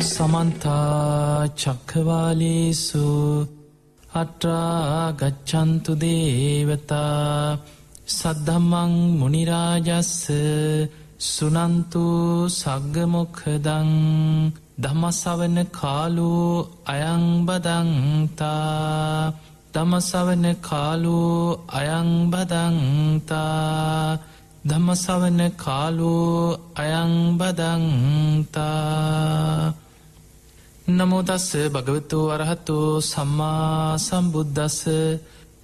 समन्ता चक्रवालेषु अत्रा गच्छन्तु देवता सद्धम्मं मुनिराजस्स सुनन्तु सग्गमुखदं ධම්මස්සවන කාලෝ අයං බදන්තා ධම්මස්සවන කාලෝ අයං බදන්තා ධම්මස්සවන කාලෝ අයං බදන්තා නමෝ තස්ස භගවතු අරහතෝ සම්මා සම්බුද්දස්ස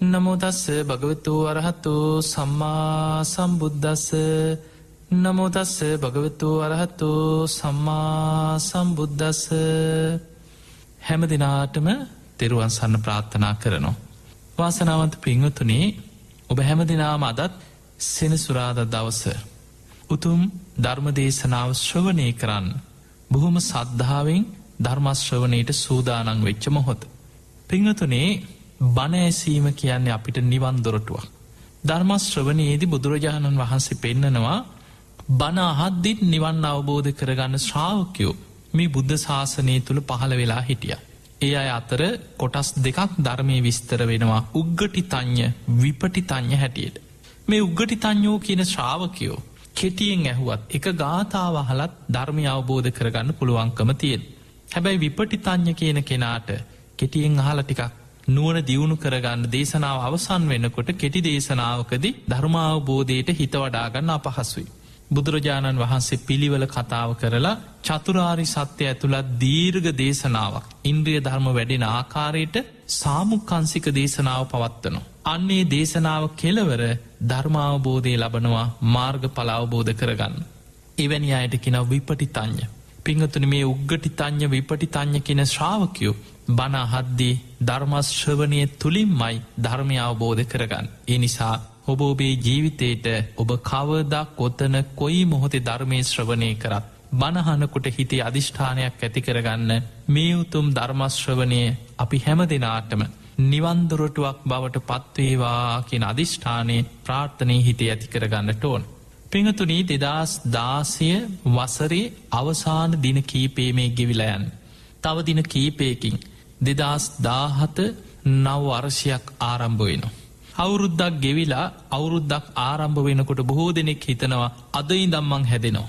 නමෝ තස්ස භගවතු අරහතෝ සම්මා සම්බුද්දස්ස නමෝ තස්ස භගවතු අරහතෝ සම්මා සම්බුද්දස්ස හැම දිනාටම තෙරුවන් සරණ ප්‍රාර්ථනා කරනවා. වාසනාවන්ත පින්වතුනි, ඔබ හැම දිනාම අදත් සෙනසුරාදා දවස උතුම් ධර්ම දේශනාව ශ්‍රවණය කරන්න බොහොම සද්ධාවෙන් ධර්ම ශ්‍රවණයට සූදානම් වෙච්ච මොහොත. පින්වතුනි, බණ ඇසීම කියන්නේ අපිට නිවන් දොරටුවක්. ධර්ම ශ්‍රවණයේදී බුදුරජාණන් වහන්සේ පෙන්නනවා බණ අහද්දිත් නිවන් අවබෝධ කරගන්න ශ්‍රාවකයෝ මේ බුද්ධ ශාසනය තුළ පහළ වෙලා හිටියා. ඒ අය අතර කොටස් දෙකක් ධර්මයේ විස්තර වෙනවා, උග්ගටිතඤ්ඤ විපටිතඤ්ඤ හැටියට. මේ උග්ගටිතඤ්ඤෝ කියන ශ්‍රාවකයෝ කෙටියෙන් ඇහුවත් එක ගාථාව අහලත් ධර්මය අවබෝධ කරගන්න පුළුවන්කම තියෙන. හැබැයි විපටිතඤ්ඤ කියන කෙනාට කෙටියෙන් අහලා ටිකක් නුවණ දියුණු කරගන්න දේශනාව අවසන් වෙනකොට කෙටි දේශනාවකදී ධර්ම අවබෝධයට හිත වඩා ගන්න අපහසුයි. බුදුරජාණන් වහන්සේ පිළිවෙල කතාව කරලා චතුරාරි සත්‍ය ඇතුළත් දීර්ඝ දේශනාවක් ඉන්ද්‍රිය ධර්ම වැඩෙන ආකාරයට සාමුක්ඛංශික දේශනාව පවත්වනවා. අන්නේ දේශනාව කෙලවර ධර්ම අවබෝධය ලබනවා, මාර්ගඵල අවබෝධ කරගන්න. එවැනි අයට කියනවා විපටිතඤ්ඤ. පින්වතුනි, මේ උග්ගටිතඤ්ඤ විපටිතඤ්ඤ කියන ශ්‍රාවකයෝ බණ අහද්දී ධර්ම ශ්‍රවණය තුලින්මයි ධර්මය අවබෝධ කරගන්න. ඒ නිසා ඔබ ඔබේ ජීවිතේට ඔබ කවදා කොතන කොයි මොහොතේ ධර්මයේ ශ්‍රවණය කරත් බණ අහනකොට හිතේ අදිෂ්ඨානයක් ඇති කරගන්න. මේ උතුම් ධර්ම ශ්‍රවණය අපි හැම දිනාටම නිවන් දොරටුවක් බවට පත්වේවා කියන අදිෂ්ඨානයේ ප්‍රාර්ථනාවේ හිතේ ඇති කරගන්නට ඕන. පින්වතුනි, 2016 වසරේ අවසාන දින කීපේ මේ ගෙවිලා යන්නේ. තව දින කීපයකින් 2017 නව වර්ෂයක් ආරම්භ වෙනවා. අවුරුද්දක් ගෙවිලා අවුරුද්දක් ආරම්භ වෙනකොට බොහෝ දෙනෙක් හිතනවා අද ඉඳන් මං හැදෙනවා,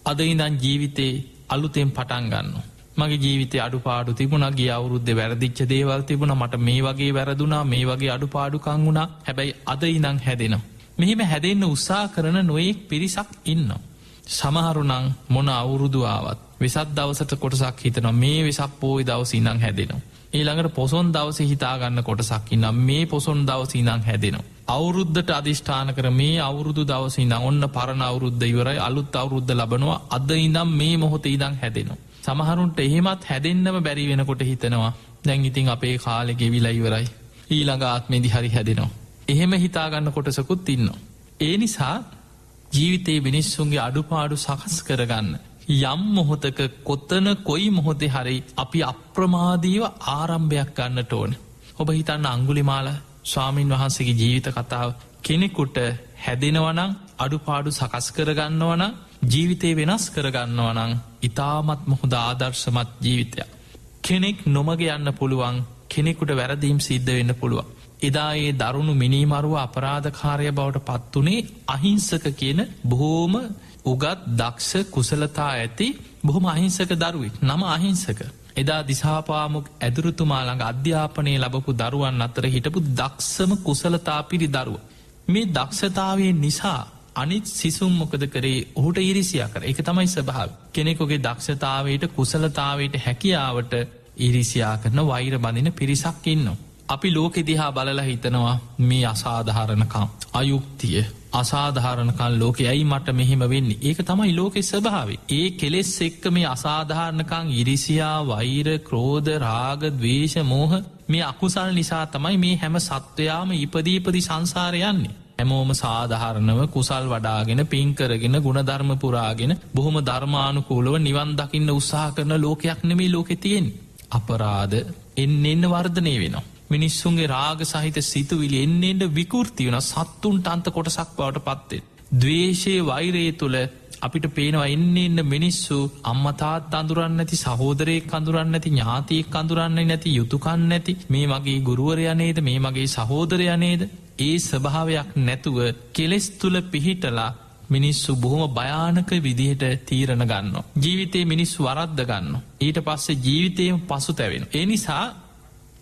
අද ඉඳන් ජීවිතේ අලුතෙන් පටන් ගන්නවා, මගේ ජීවිතේ අඩුපාඩු තිබුණා, ගිය අවුරුද්දේ වැරදිච්ච දේවල් තිබුණා, මට මේ වගේ වැරදුනා, මේ වගේ අඩුපාඩුකම් වුණා, හැබැයි අද ඉඳන් හැදෙනවා. මෙහිම හැදෙන්න උත්සාහ කරන නොයෙක් පිරිසක් ඉන්නවා. සමහරු නම් මොන අවුරුදු ආවත් වෙසක් දවසට කොටසක් හිතනවා මේ වෙසක් පොයි දවසේ ඉඳන් හැදෙනවා. ඊළඟට පොසොන් දවසේ හිතා ගන්න කොටසක් ඉන්නවා මේ පොසොන් දවසේ ඉඳන් හැදෙනවා. අවුරුද්දට අදිෂ්ඨාන කර මේ අවුරුදු දවසේ ඉඳන් ඔන්න පරණ අවුරුද්ද ඉවරයි, අලුත් අවුරුද්ද ලබනවා, අද ඉඳන් මේ මොහොතේ ඉඳන් හැදෙනවා. සමහරුන්ට එහෙමත් හැදෙන්නම බැරි වෙනකොට හිතනවා දැන් ඉතින් අපේ කාලේ ගෙවිලා ඉවරයි, ඊළඟ ආත්මෙදි හරි හැදෙනවා. එහෙම හිතා ගන්න කොටසකුත් ඉන්නවා. ඒ නිසා ජීවිතේ මිනිස්සුන්ගේ අඩුපාඩු සකස් කරගන්න යම් මොහොතක කොතන කොයි මොහොතේ හරි අපි අප්‍රමාදීව ආරම්භයක් ගන්නට ඕන. ඔබ හිතන්න අංගුලිමාල ස්වාමීන් වහන්සේගේ ජීවිත කතාව. කෙනෙකුට හැදෙනවා නම්, අඩුපාඩු සකස් කරගන්නවා නම්, ජීවිතේ වෙනස් කරගන්නවා නම් ඊටමත් හොඳ ආදර්ශමත් ජීවිතයක්. කෙනෙක් නොමග යන්න පුළුවන්, කෙනෙකුට වැරදීම් සිද්ධ වෙන්න පුළුවන්. එදා ඒ දරුණු මිනීමරුව අපරාධකාරය බවට පත්වුණේ අහිංසක කියන බොහෝම උගත් දක්ෂ කුසලතා ඇති බොහොම අහිංසක දරුවෙක්. නම අහිංසක. එදා දිසාපාමුක් ඇදුරුතුමා ළඟ අධ්‍යාපනය ලැබපු දරුවන් අතර හිටපු දක්ෂම කුසලතා පිරි දරුව. මේ දක්ෂතාවය නිසා අනිත් සිසුන් මොකද කරේ? ඔහුට ඊරිසියා කර. ඒක තමයි ස්වභාවය. කෙනෙකුගේ දක්ෂතාවයට, කුසලතාවයට, හැකියාවට ඊරිසියා කරන, වෛර බඳින පිරිසක් ඉන්නවා. අපි ලෝකෙ දිහා බලලා හිතනවා මේ අසාධාරණකම්, අයුක්තිය, අසාධාරණකම් ලෝකෙ ඇයි මට මෙහෙම වෙන්නේ? ඒක තමයි ලෝකෙ ස්වභාවය. ඒ කෙලෙස් එක්ක මේ අසාධාරණකම්, ඉරිසියා, වෛර, ක්‍රෝධ, රාග, ද්වේෂ, මෝහ මේ අකුසල් නිසා තමයි මේ හැම සත්වයාම ඉපදී සංසාරේ යන්නේ. හැමෝම සාධාරණව කුසල් වඩාගෙන, පින් කරගෙන, ගුණධර්ම පුරාගෙන, බොහොම ධර්මානුකූලව නිවන් දකින්න උත්සාහ කරන ලෝකයක් නෙමෙයි ලෝකෙ තියෙන්නේ. අපරාධ එන්න වර්ධනය වෙනවා. මිනිස්සුන්ගේ රාග සහිත සිතුවිලි එන්න විකෘති වෙන, සත්තුන්ට අන්ත කොටසක් බවට පත්වෙන. ද්වේෂයේ, වෛරයේ තුල අපිට පේනවා ඉන්න මිනිස්සු අම්මා තාත්තා අඳුරන්නේ නැති, සහෝදරයෙක් අඳුරන්නේ නැති, ඥාතියෙක් අඳුරන්නේ නැති, යුතුයකම් නැති, මේ මගේ ගුරුවරයා නේද, මේ මගේ සහෝදරයා නේද? ඒ ස්වභාවයක් නැතුව කෙලෙස් තුල පිහිටලා මිනිස්සු බොහොම භයානක විදිහට තීරණ ගන්නවා. ජීවිතේ මිනිස්සු වරද්ද ගන්නවා. ඊට පස්සේ ජීවිතේම පසුතැවෙනවා. ඒ නිසා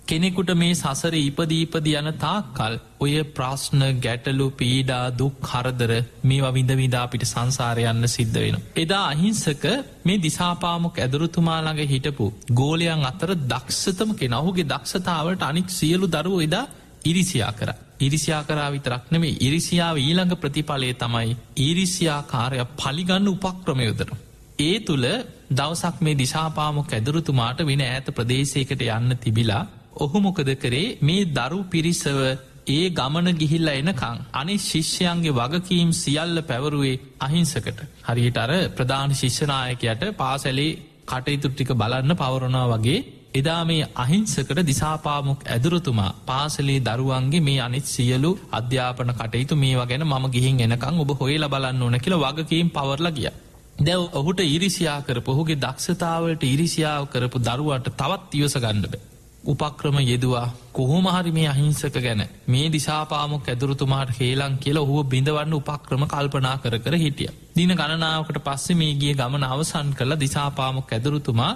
කෙනෙකුට මේ සසරේ ඉපදී යන තාක්කල් ඔය ප්‍රශ්න, ගැටලු, පීඩා, දුක්, කරදර මේවා විඳ අපිට සංසාරේ යන්න සිද්ධ වෙනවා. එදා අහිංසක මේ දිසාපාමොක් ඇදුරුතුමා ළඟ හිටපු ගෝලයන් අතර දක්ෂතම කෙනා. ඔහුගේ දක්ෂතාවලට අනික් සියලු දරුවෝ එදා ඉරිසියා කරා. ඉරිසියා කරා විතරක් නෙමෙයි, ඉරිසියාව ඊළඟ ප්‍රතිඵලය තමයි ඉරිසියාකාරය පලිගන්න උපක්‍රම යොදනවා. ඒ තුල දවසක් මේ දිසාපාමොක් ඇදුරුතුමාට වෙන ඈත ප්‍රදේශයකට යන්න තිබිලා ඔහු මොකද කරේ? මේ දරු පිරිසව ඒ ගමන ගිහිල්ලා එනකං අනිත් ශිෂ්‍යයන්ගේ වගකීම් සියල්ල පැවරුවේ අහිංසකට. හරියට අර ප්‍රධාන ශිෂ්‍ය නායකයාට පාසලේ කටයුතු ටික බලන්න පවරනවා වගේ එදා මේ අහිංසකට දිසාපාමොක් ඇදුරුතුමා පාසලේ දරුවන්ගේ මේ අනිත් සියලු අධ්‍යාපන කටයුතු මේවා ගැන මම ගිහින් එනකං ඔබ හොයලා බලන්න ඕන කියලා වගකීම් පවර්ලා ගියා. දැන් ඔහුට ඊරිසියා කරපු, ඔහුගේ දක්ෂතාවලට ඊරිසියාව කරපු දරුවාට තවත් ඉවස ගන්න බෑ. උපක්‍රම යෙදුවා. කොහොම හරි මේ අහිංසක ගැන, මේ දිසාපාමොක් ඇදුරුතුමාට හේලං කියලා ඔහුව බිඳවන්න උපක්‍රම කල්පනා කර කර හිටියා. දින ගණනාවකට පස්සේ මේ ගිය ගමන අවසන් කළා. දිසාපාමොක් ඇදුරුතුමා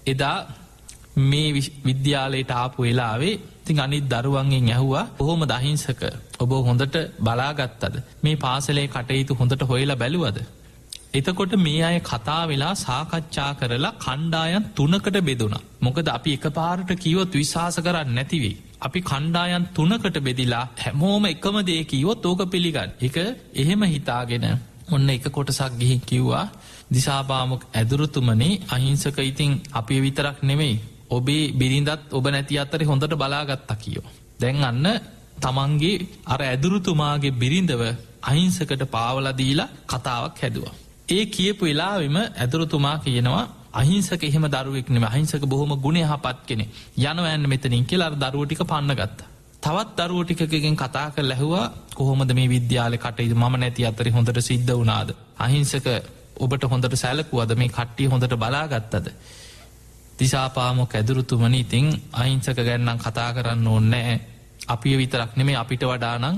එදා මේ විද්‍යාලයට ආපු වෙලාවේ ඉතින් අනිත් දරුවන්ගෙන් ඇහුවා, කොහොමද අහිංසක, ඔබ හොඳට බලාගත්තද? මේ පාසලේ කටයුතු හොඳට හොයලා බැලුවද? එතකොට මේ අය කතා වෙලා සාකච්ඡා කරලා කණ්ඩායම් 3කට බෙදුණා. මොකද අපි එකපාරට කිව්වොත් විශ්වාස කරන්නේ නැති වෙයි. අපි කණ්ඩායම් 3කට බෙදිලා හැමෝම එකම දේ කිව්වොත් ඕක පිළිගන්න. ඒක එහෙම හිතාගෙන ඔන්න එක කොටසක් ගිහින් කිව්වා, දිසාපාමොක් ඇදුරුතුමනි, අහිංසක ඉතින් අපි විතරක් නෙමෙයි, ඔබේ බිරිඳත් ඔබ නැති අතරේ හොඳට බලාගත්තා කියෝ. දැන් අන්න තමන්ගේ අර ඇදුරුතුමාගේ බිරිඳව අහිංසකට පාවලා දීලා කතාවක් හැදුවා. ඒ කියපු වෙලාවෙම ඇදුරුතුමා කියනවා, අහිංසක එහෙම දරුවෙක් නෙමෙයි, අහිංසක බොහොම ගුණ යහපත් කෙනෙක්. යනවා යන්න මෙතනින් කියලා අර දරුවෝ ටික පන්න ගත්තා. තවත් දරුවෝ ටිකකින් කතා කරලා ඇහුවා, කොහොමද මේ විද්‍යාලේ කටයුතු මම නැති අතරේ හොඳට සිද්ධ වුණාද? අහිංසක ඔබට හොඳට සැලකුවද? මේ කට්ටිය හොඳට බලාගත්තද? දිසාපාමොක් ඇදුරුතුමනි, ඉතින් අහිංසක ගැන නම් කතා කරන්න ඕනේ නැහැ. අපි විතරක් නෙමෙයි, අපිට වඩා නම්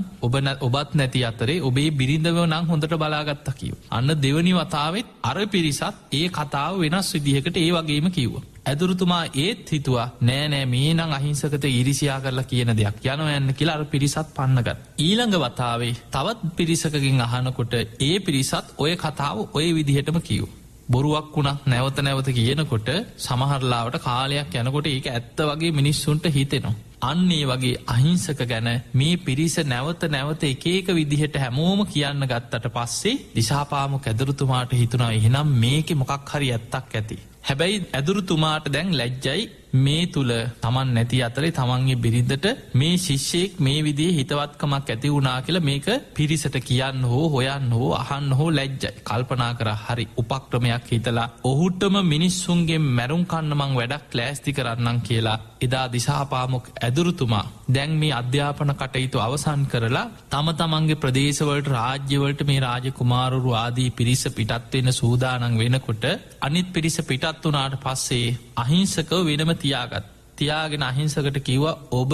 ඔබත් නැති අතරේ ඔබේ බිරිඳව නම් හොඳට බලාගත්තා කිව්වා. අන්න දෙවනි වතාවෙත් අර පිරිසත් ඒ කතාව වෙනස් විදිහකට ඒ වගේම කිව්වා. ඇදුරුතුමා ඒත් හිතුවා, නෑ මේ නම් අහිංසකට ඉරිසියා කරලා කියන දෙයක්, යනවා යන්න කියලා අර පිරිසත් පන්නගත්තා. ඊළඟ වතාවේ තවත් පිරිසකකින් අහනකොට ඒ පිරිසත් ඔය කතාව ඔය විදිහටම කිව්වා. බොරුවක් වුණත් නැවත කියනකොට සමහරලාවට කාලයක් යනකොට ඒක ඇත්ත වගේ මිනිස්සුන්ට හිතෙනවා. අන්න ඒ වගේ අහිංසක ගැන මේ පිරිස නැවත එක විදිහට හැමෝම කියන්න ගත්තට පස්සේ දිසාපාමොක් ඇදුරුතුමාට හිතුණා, එහෙනම් මේකේ මොකක් හරි ඇත්තක් ඇති. හැබැයි ඇදුරුතුමාට දැන් ලැජ්ජයි, මේ තුල තමන් නැති අතරේ තමන්ගේ බිරිඳට මේ ශිෂ්‍යෙක් මේ විදිහේ හිතවත්කමක් ඇති වුණා කියලා මේක පිරිසට කියන්න හෝ හොයන්න හෝ අහන්න හෝ ලැජ්ජයි. කල්පනා කරා, හරි උපක්‍රමයක් හිතලා ඔහුටම මිනිස්සුන්ගේ මැරුම් කන්න මං වැඩක් ලෑස්ති කරන්නම් කියලා එදා දිසාපාමොක් ඇදුරුතුමා දැන් මේ අධ්‍යාපන කටයුතු අවසන් කරලා තමන්ගේ ප්‍රදේශවලට, රාජ්‍යවලට මේ රාජකුමාරවරු ආදී පිරිස පිටත් වෙන සූදානම් වෙනකොට අනිත් පිරිස පිටත් වුණාට පස්සේ අහිංසකව වෙනම තියාගෙන අහිංසකට කිව්වා, ඔබ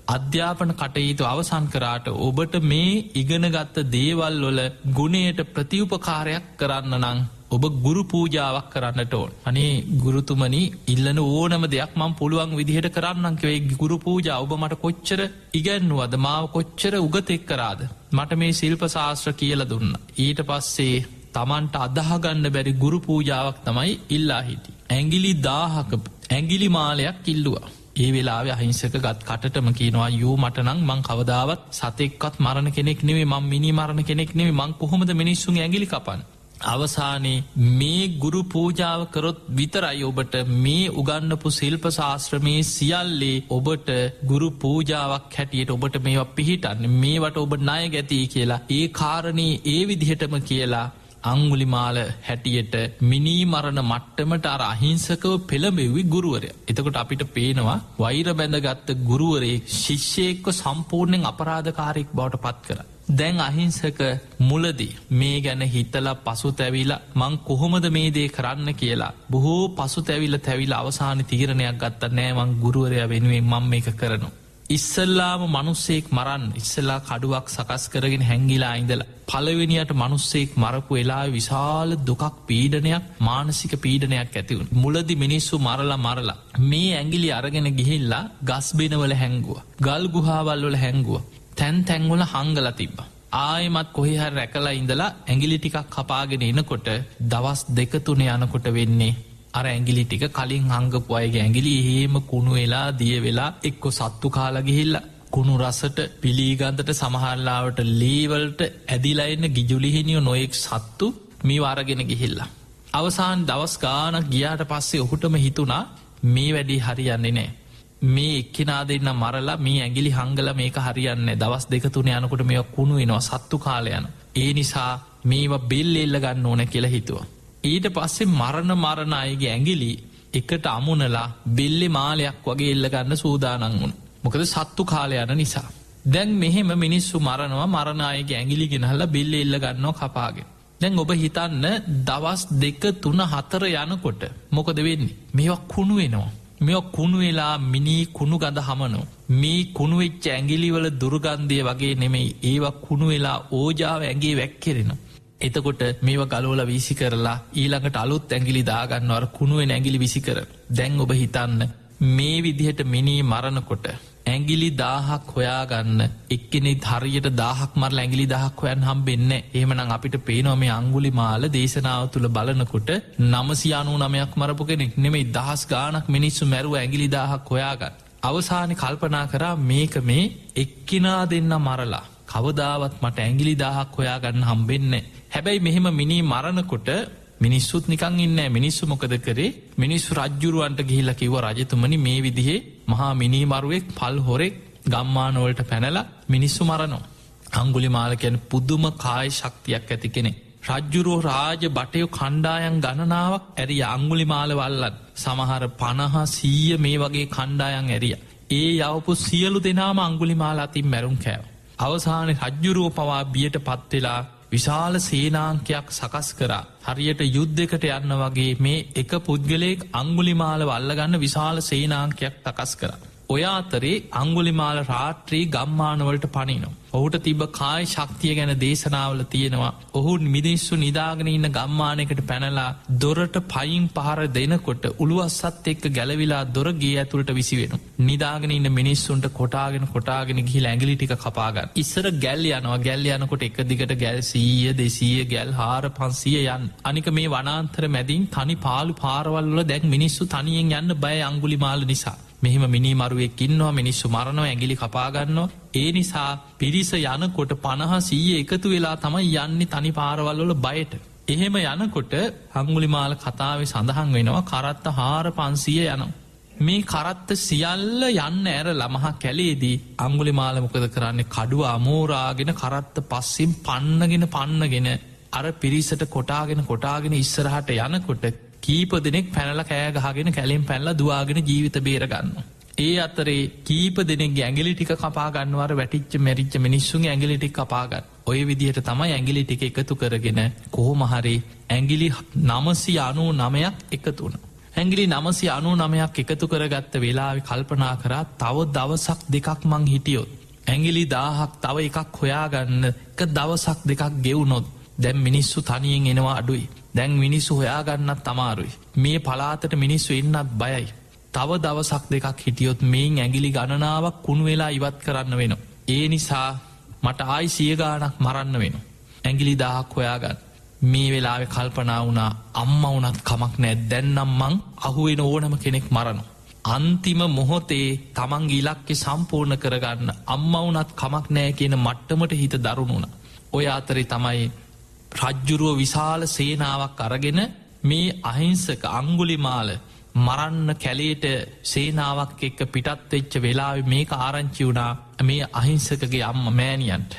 අධ්‍යාපන කටයුතු අවසන් කරාට ඔබට මේ ඉගෙනගත්ත දේවල් වල ගුණයට ප්‍රතිඋපකාරයක් කරන්න නම් ඔබ ගුරු පූජාවක් කරන්නට ඕන. අනේ ගුරුතුමනි, ඉල්ලන ඕනම දෙයක් මම පුළුවන් විදිහට කරන්නම් කිව්වේ. ගුරු පූජා ඔබ මට කොච්චර ඉගැන්නුවද, මාව කොච්චර උගතෙක් කරාද, මට මේ ශිල්ප ශාස්ත්‍ර කියලා දුන්නා. ඊට පස්සේ තමන්ට අදාහ ගන්න බැරි ගුරු පූජාවක් තමයි ඉල්ලා හිටියේ. ඇඟිලි 1000ක ඇඟිලි මාලයක් ඉල්ලුවා. ඒ වෙලාවේ අහිංසක ගත් කටටම කියනවා, යෝ මට නම් මං කවදාවත් සතෙක්වත් මරණ කෙනෙක් නෙමෙයි, මං මිනි මරණ කෙනෙක් නෙමෙයි, මං කොහොමද මිනිස්සුන්ගේ ඇඟිලි කපන්නේ? අවසානයේ මේ ගුරු පූජාව කරොත් විතරයි ඔබට මේ උගන්නපු ශිල්ප ශාස්ත්‍රමේ සියල්ලේ ඔබට ගුරු පූජාවක් හැටියට ඔබට මේවා පිහිටන්නේ, මේවට ඔබ ණය ගැතියි කියලා ඒ කාරණේ ඒ විදිහටම කියලා අංගුලිමාල හැටියට මිනී මරණ මට්ටමට අර අහිංසකව පෙළඹෙව්වි ගුරුවරයා. එතකොට අපිට පේනවා වෛර බැඳගත්ත ගුරුවරේ ශිෂ්‍යයෙක්ව සම්පූර්ණයෙන් අපරාධකාරයෙක් බවට පත් කරා. දැන් අහිංසක මුලදී මේ ගැන හිතලා පසුතැවිලා මං කොහොමද මේ දේ කරන්න කියලා බොහෝ පසුතැවිලා තැවිලා අවසාන තීරණයක් ගත්තා නෑ මං ගුරුවරයා වෙනුවෙන් මම මේක කරනවා. ඉස්සල්ලාම මනුස්සෙක් මරන්න ඉස්සලා කඩුවක් සකස් කරගෙන හැංගිලා ඉඳලා පළවෙනියට මනුස්සෙක් මරපු වෙලාවේ විශාල දුකක් පීඩනයක් මානසික පීඩනයක් ඇති වුණා. මුලදී මිනිස්සු මරලා මේ ඇඟිලි අරගෙන ගිහිල්ලා ගස් බිනවල හැංගුවා. ගල් ගුහාවල් වල හැංගුවා. තැන් වල හංගලා තිබ්බා. ආයෙමත් කොහේ හරි රැකලා ඉඳලා ඇඟිලි ටිකක් කපාගෙන එනකොට දවස් 2-3 යනකොට වෙන්නේ අර ඇඟිලි ටික කලින් හංගපු අයගේ ඇඟිලි එහෙම කුණු වෙලා දිය වෙලා එක්ක සත්තු කාලා ගිහිල්ලා කුණු රසට පිළිගන්දට සමහරලාවට ලී වලට ඇදිලා ඉන්න ගිජුලිහිනියෝ නොඑක් සත්තු මේව අරගෙන ගිහිල්ලා අවසාන දවස් ගාණක් ගියාට පස්සේ ඔහුටම හිතුණා මේ වැඩි හරියන්නේ නැහැ. මේ එක්කිනා දෙන්න මරලා මේ ඇඟිලි හංගලා මේක හරියන්නේ නැහැ. දවස් 2-3 යනකොට මේවා කුණු වෙනවා සත්තු කාලේ යන. ඒ නිසා මේවා බෙල්ල එල්ල ගන්න ඕන කියලා හිතුවා. ඊට පස්සේ මරණ අයගේ ඇඟිලි එකට අමුණලා බෙල්ලේ මාලයක් වගේ එල්ල ගන්න සූදානම් වුණා. මොකද සත්තු කාලේ යන නිසා. දැන් මෙහෙම මිනිස්සු මරණ අයගේ ඇඟිලි ගෙනහලා බෙල්ලේ එල්ල ගන්නවා කපාගෙන. දැන් ඔබ හිතන්න දවස් 2-3-4 යනකොට මොකද වෙන්නේ? මේවා කුණු වෙනවා. මේවා කුණු වෙලා මිනි කුණු ගඳ හමනවා. මේ කුණු වෙච්ච ඇඟිලි වල දුර්ගන්ධය වගේ නෙමෙයි. ඒවා කුණු වෙලා ඕජාව ඇඟේ වැක්කිරෙනවා. එතකොට මේව ගලවලා වීසි කරලා ඊළඟට අලුත් ඇඟිලි දාගන්නවා අර කුණු වෙන ඇඟිලි විසි කර. දැන් ඔබ හිතන්න මේ විදිහට මිනී මරනකොට ඇඟිලි 1000ක් හොයාගන්න එක්කෙනෙක් හරියට 1000ක් මරලා ඇඟිලි 1000ක් හොයන්න හම්බෙන්නේ නැහැ. එහෙමනම් අපිට පේනවා මේ අඟුලිමාල දේශනාව තුල බලනකොට 999ක් මරපු කෙනෙක් නෙමෙයි දහස් ගාණක් මිනිස්සු මැරුවා ඇඟිලි 1000ක් හොයාගන්න. අවසානයේ කල්පනා කරා මේක මේ එක්කිනා දෙන්න මරලා කවදාවත් මට ඇඟිලි 1000ක් හොයාගන්න හම්බෙන්නේ නැහැ. හැබැයි මෙහෙම මිනී මරනකොට මිනිස්සුත් නිකන් ඉන්නේ. මිනිස්සු මොකද කරේ? මිනිස්සු රජ්ජුරුවන්ට ගිහිල්ලා කිව්වා රජතුමනි මේ විදිහේ මහා මිනී මරුවෙක් පල් හොරෙක් ගම්මාන වලට පැනලා මිනිස්සු මරනවා. අඟුලිමාල කියන්නේ පුදුම කාය ශක්තියක් ඇති කෙනෙක්. රජ්ජුරුව රාජ බටයෝ කණ්ඩායම් ගණනාවක් ඇරියා අඟුලිමාල වල්ලන්. සමහර 50 100 මේ වගේ කණ්ඩායම් ඇරියා. ඒ යවපු සියලු දෙනාම අඟුලිමාල අතින් මැරුම් කෑවා. අවසානයේ රජ්ජුරුව පවා බියට පත් වෙලා විශාල සේනාංකයක් සකස් කරා. හරියට යුද්ධයකට යන්න වගේ මේ එක පුද්ගලයෙක් අඟුලිමාලව අල්ලගන්න විශාල සේනාංකයක් සකස් කරා. ඔය අතරේ අඟුලිමාල රාත්‍රී ගම්මානවලට පනිනවා. ඔහුට තිබ්බ කාය ශක්තිය ගැන දේශනාවල තියෙනවා. ඔහු මිනිස්සු නිදාගෙන ඉන්න ගම්මානයකට පැනලා දොරට පයින් පහර දෙනකොට උළුවස්සත් එක්ක ගැලවිලා දොර ගේ ඇතුළට විසි වෙනවා. නිදාගෙන ඉන්න මිනිස්සුන්ට කොටාගෙන ගිහිල්ලා ඇඟිලි ටික කපා ගන්න. ඉස්සර ගැල් යනවා. ගැල් යනකොට එක දිගට ගැල් 100 200 ගැල් 400 500 යන්න. අනික මේ වනාන්තර මැදින් තනි පාළු පාරවල් වල දැන් මිනිස්සු තනියෙන් යන්න බය අඟුලිමාල නිසා. මෙහෙම මිනී මරුවෙක් ඉන්නවා මිනිස්සු මරනවා ඇඟිලි කපා ගන්නවා. ඒ නිසා පිරිස යනකොට 50 100 එකතු වෙලා තමයි යන්නේ තනි පාරවල් වල බයට. එහෙම යනකොට අඟුලිමාල කතාවේ සඳහන් වෙනවා කරත්ත 400-500 යනවා. මේ කරත්ත සියල්ල යන්න ඇරලා මහා කැලේදී අඟුලිමාල මොකද කරන්නේ? කඩුව අමෝරාගෙන කරත්ත පස්සෙන් පන්නගෙන අර පිරිසට කොටාගෙන ඉස්සරහට යනකොට කීප දෙනෙක් පැනලා කෑ ගහගෙන කැලෙන් පැනලා දුවාගෙන ජීවිත බේර ගන්නවා. ඒ අතරේ කීප දෙනෙක්ගේ ඇඟිලි ටික කපා ගන්නවා අර වැටිච්ච මෙරිච්ච මිනිස්සුන්ගේ ඇඟිලි ටික කපා ගන්න. ඔය විදිහට තමයි ඇඟිලි ටික එකතු කරගෙන කොහොම හරි ඇඟිලි 999ක් එකතු වුණා. ඇඟිලි 999ක් එකතු කරගත්ත වෙලාවේ කල්පනා කරා තව දවසක් දෙකක් මං හිටියොත් ඇඟිලි 1000ක් තව එකක් හොයාගන්න එක දවසක් දෙකක් ගෙවුනොත් දැන් මිනිස්සු තනියෙන් එනවා අඩුයි. දැන් මිනිස්සු හොයාගන්නත් අමාරුයි. මේ පලාතට මිනිස්සු එන්නත් බයයි. තව දවසක් දෙකක් හිටියොත් මේන් ඇඟිලි ගණනාවක් කුණු වෙලා ඉවත් කරන්න වෙනවා. ඒ නිසා මට ආයි 100 ගාණක් මරන්න වෙනවා. ඇඟිලි 1000ක් හොයාගන්න. මේ වෙලාවේ කල්පනා වුණා අම්මා වුණත් කමක් නැහැ. දැන් නම් මං අහුවෙන ඕනම කෙනෙක් මරනවා. අන්තිම මොහොතේ තමන්ගේ ඉලක්කය සම්පූර්ණ කරගන්න අම්මා වුණත් කමක් නැහැ කියන මට්ටමට හිත දරුණු වුණා. ඔය අතරේ තමයි රජ්ජුරුව විශාල සේනාවක් අරගෙන මේ අහිංසක අඟුලිමාල මරන්න කැලේට සේනාවක් එක්ක පිටත් වෙච්ච වෙලාවේ මේක ආරංචි වුණා මේ අහිංසකගේ අම්මා මෑණියන්ට.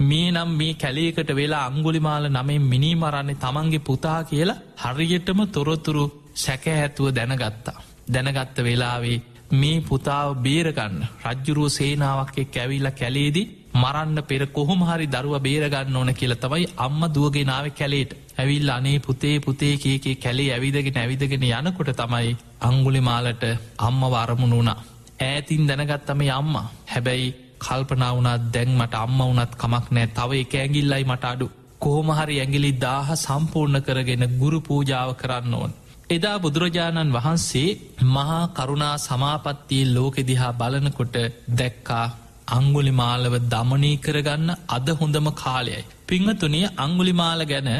මේ නම් මේ කැලේකට වෙලා අඟුලිමාල නමෙන් මිනී මරන්නේ තමන්ගේ පුතා කියලා හරියටම තොරතුරු සැකහැතුව දැනගත්තා. දැනගත්ත වෙලාවේ මේ පුතාව බේරගන්න රජ්ජුරුව සේනාවක් එක්ක ඇවිල්ලා කැලේදී මරන්න පෙර කොහොම හරි දරුවා බේරගන්න ඕන කියලා තමයි අම්මා දුවගෙන ආවේ කැලේට. ඇවිල්ලා අනේ පුතේ කීකේ කැලේ ඇවිදගෙන යනකොට තමයි අංගුලිමාලට අම්මව අරමුණු වුණා. ඈතින් දැනගත්ත මේ අම්මා. හැබැයි කල්පනා වුණා දැන් මට අම්මා වුණත් කමක් නැහැ. තව එක ඇඟිල්ලයි මට අඩු. කොහොම හරි ඇඟිලි 1000 සම්පූර්ණ කරගෙන ගුරු පූජාව කරන්න ඕන. එදා බුදුරජාණන් වහන්සේ මහා කරුණා සමාපත්තියේ ලෝකෙ දිහා බලනකොට දැක්කා අංගුලිමාලව දමනය කරගන්න අද හොඳම කාලයයි. පිංහතුනිය අංගුලිමාල ගැන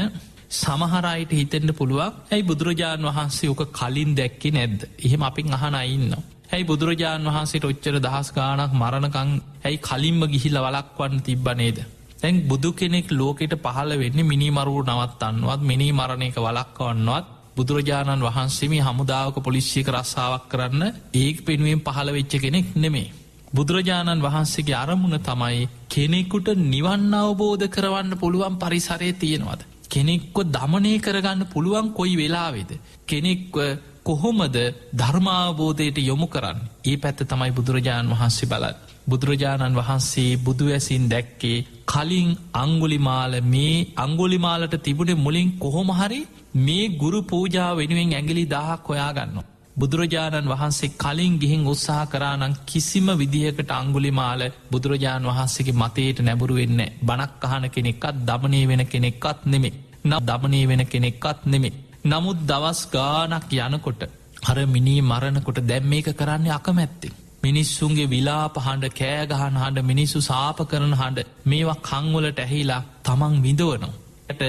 සමහරයට හිතෙන්ට පුළුවන් ඇයි බුදුරජාණන් වහන්සේ ඕක කලින් දැක්කේ නැද්ද. එහෙම අපින් අහන ඉන්න. ඇයි බුදුරජාණන් වහන්සේට ඔච්චර දහස් ගානක් මරණකං ඇයි කලින්ම ගිහිල්ල වලක්වන්න තිබ්බනේද. තැන් බුදු කෙනෙක් ලෝකෙට පහල වෙන්න මිනිමරුව නවත්තන්නවත් මිනි මරණයක වලක්වන්නවත් බුදුරජාණන් වහන්සේම හමුදාවක පොලිශ්ෂික රස්සාාවක් කරන්න ඒක පෙනුවෙන් පහළ වෙච්ච කෙනෙක් නෙමේ. බුදුරජාණන් වහන්සේගේ අරමුණ තමයි කෙනෙකුට නිවන් අවබෝධ කරවන්න පුළුවන් පරිසරය තියෙනවද. කෙනෙක්ව දමනය කරගන්න පුළුවන් කොයි වෙලාවේද. කෙනෙක්ව කොහොමද ධර්මාවබෝධයට යොමු කරන්න. ඒ පැත්ත තමයි බුදුරජාණන් වහන්සේ බලත්. බුදුරජාණන් වහන්සේ බුදුවැසින් දැක්කේ කලින් අංගුලිමාල මේ අංගුලිමාලට තිබුණේ මුලින් කොහොම හරි මේ ගුරු පූජා වෙනුවෙන් ඇගිලි 1000ක් හොයාගන්න. බුදුරජාණන් වහන්සේ කලින් ගිහින් උත්සාහ කරානං කිසිම විදිහකට අංගුලිමාල බුදුරජාණන් වහන්සේගේ මතයට නැබුරු වෙන්න බණක් අහන කෙනෙක්කත් දමනය වෙන කෙනෙක්කත් නෙමේ. දමනය වෙන කෙනෙක්කත් නෙමේ. නමුත් දවස් ගානක් යනකොට අර මිනී මරණකොට දැම් මේක කරන්නේ අකමැත්තේ. මිනිස්සුන්ගේ විලාප හඬ කෑගහන් හඬ මිනිස්සු සාප කරන හඬ මේවා කංවලට ඇහිලා තමන් විඳවනවා. ඇට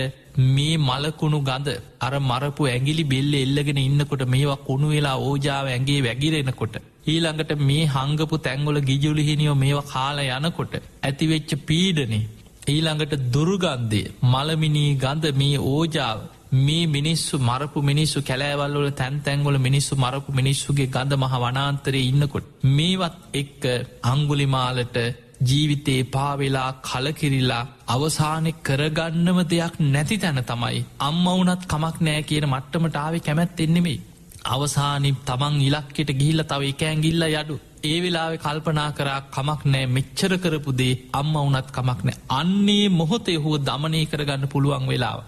මේ මලකුණු ගඳ අර මරපු ඇගිලි බෙල්ල එල්ලගෙන ඉන්නකොට මේවා කුණු වෙලා ඕජාව ඇගේ වැගිරෙනකොට. ඊළඟට මේ හංගපු තැංගොල ගිජුලිහිනියෝ මේවා කාල යනකොට ඇතිවෙච්ච පීඩනේ. ඊළඟට දුර්ගන්ධය මලමිනී ගඳ මේ ඕජාව මේ මිනිස්සු මරපු මිනිස්සු කැලෑවල්වල තැන්තැන්ගොල මිනිස්සු මරපු මිනිස්සුගේ ගඳ මහ වනාන්තරය ඉන්නකොට. මේවත් එක්ක අංගුලිමාලට ජීවිතේ පාවෙලා කලකිරිලා අවසානය කරගන්නම දෙයක් නැති තැන තමයි අම්මවුනත් කමක් නෑ කියන මට්ටමටාවේ කැමැත් එන්නෙමේ. අවසානි තමන් ඉලක්කෙට ගිහිල්ල තව එකෑගිල්ල යඩු. ඒ වෙලාවෙ කල්පනා කරා කමක් නෑ මෙච්චර කරපුදේ අම්ම වුනත් කමක් නෑ. අන්නේ මොහොතේ හෝ දමනය කරගන්න පුළුවන් වෙලාව.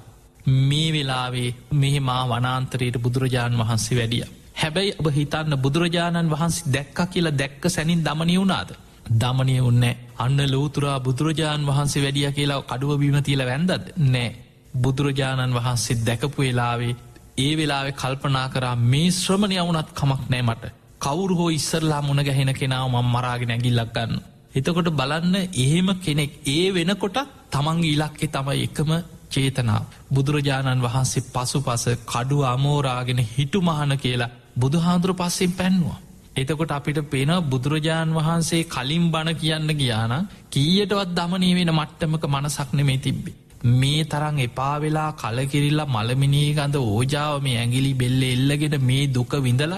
මේ වෙලාවේ මෙහෙමා වනාන්තරයට බුදුරජාණන් වහන්සේ වැඩිය. හැබැයි ඔබ හිතන්න බුදුරජාණන් වහන්සේ දැක්ක කියලා දැක්ක සැනින් දමනය වුණාද. දමනය උන්න අන්න ලෝතුරා බුදුරජාණන් වහන්සේ වැඩිය කියලා කඩුව බීම තියල වැන්දද නෑ. බුදුරජාණන් වහන්සේ දැකපු වෙලාවේ ඒ වෙලාවෙ කල්පනා කරා මේ ශ්‍රමණය වුනත් කමක් නෑ මට. කවුරු හෝ ඉස්සරලා මුණ ගැහෙන කෙනාව මං මරාගෙන ඇගිල්ලක් ගන්න. එතකොට බලන්න එහෙම කෙනෙක් ඒ වෙනකොට තමන්ගේ ඉලක්කෙ තමයි එකම චේතනාව. බුදුරජාණන් වහන්සේ පසු පස කඩුව අමෝරාගෙන හිටු මහන කියලා බුදුහාදුර පස්සෙන් පැන්නවා. එතකොට අපිට පේන බුදුරජාණන් වහන්සේ කලින් බණ කියන්න ගියාන කීයටවත් දමනය වෙන මට්ටමක මනසක් නෙමේ තිබ්බේ. මේ තරං එපා වෙලා කලකිරිල්ලා මළමිනී ගඳ ඕජාව මේ ඇගිලි බෙල්ල එල්ලගෙන මේ දුක විඳල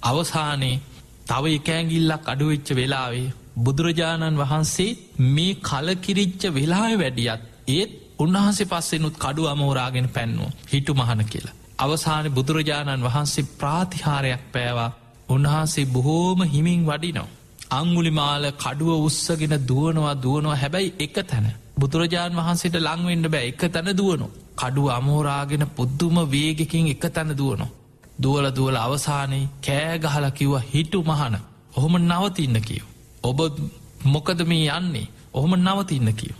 අවසානයේ තව එකඇගිල්ලක් අඩුවෙච්ච වෙලාවේ බුදුරජාණන් වහන්සේ මේ කලකිරිච්ච වෙලාව වැඩියත් ඒත් උන්වහන්සේ පස්සෙනුත් කඩු අමෝරාගෙන පැන්නවා හිටු මහන කියලා. අවසාන බුදුරජාණන් වහන්සේ ප්‍රාතිහාරයක් පෑවා උන්වහන්සේ බොහෝම හිමින් වඩිනෝ. අංගුලිමාල කඩුව උත්සගෙන දුවනවා හැබැයි එක තැන. බුදුරජාණන් වහන්සේට ලංවෙන්ඩ බෑ එක තැන දුවනු. කඩුව අමෝරාගෙන පුද්දුම වේගෙකින් එක තැන දුවනො. දුවල අවසානයේ කෑගහල කිව්ව හිටු මහන ඔහොම නවතින්න කියව. ඔබ මොකද මේ යන්නේ ඔහොම නවතින්න කියව.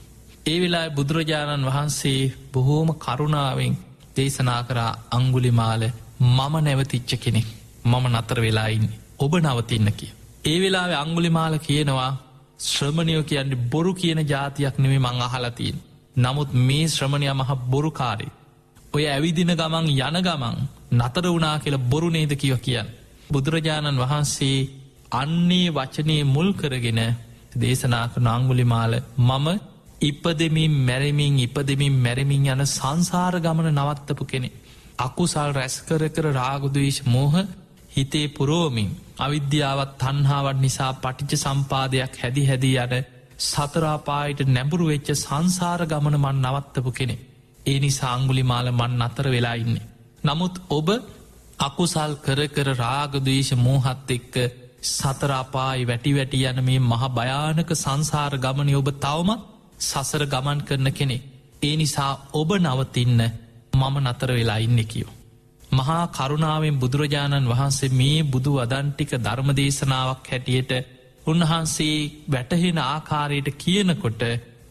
ඒ වෙලා බුදුරජාණන් වහන්සේ බොහෝම කරුණාවෙන් දේශනා කරා අංගුලිමාල මම නැවතිච්ච කෙනෙක් මම නතර වෙලාඉන්නේ ඔබ නවතින්න කිය. ඒ වෙලාවෙ අංගුලිමාල කියනවා ශ්‍රමණයෝ කියන්නේ බොරු කියන ජාතියක් නෙමේ මං අහලතින්. නමුත් මේ ශ්‍රමණය මහ බොරුකාරී. ඔය ඇවිදින ගමන් යන ගමන් නතර වුනා කියලා බොරු නේද කිව කියන්න. බුදුරජාණන් වහන්සේ අන්නේ වචනය මුල් කරගෙන දේශනා කරන අංගුලිමාල මම ඉපදමින් මැරමින් යන සංසාර ගමන නවත්තපු කෙනෙ. අකුසල් රැස්කර රාගුදවිශ මෝහ හිතේ පුරෝමින් අවිද්‍යාවත් තන්හාවත් නිසා පටිච්ච සම්පාදයක් හැදි යන සතරාපායට නැඹුරු වෙච්ච සංසාර ගමන මන් නවත්තපු කෙනෙ. ඒ නිසා අංගුලිමාල මන් අතර වෙලා ඉන්නේ. නමුත් ඔබ අකුසල් කර රාගදේශ මෝහත් එක්ක සතරාපායි වැටි යන මේ මහ භයානක සංසාර ගමනය ඔබ තවමත් සසර ගමන් කරන කෙනෙක්. ඒ නිසා ඔබ නවතින්න මම නතර වෙලා ඉන්න කියෝ. මහා කරුණාවෙන් බුදුරජාණන් වහන්සේ මේ බුදු වදන්ටික ධර්මදේශනාවක් හැටියට උන්වහන්සේ වැටහෙන ආකාරයට කියනකොට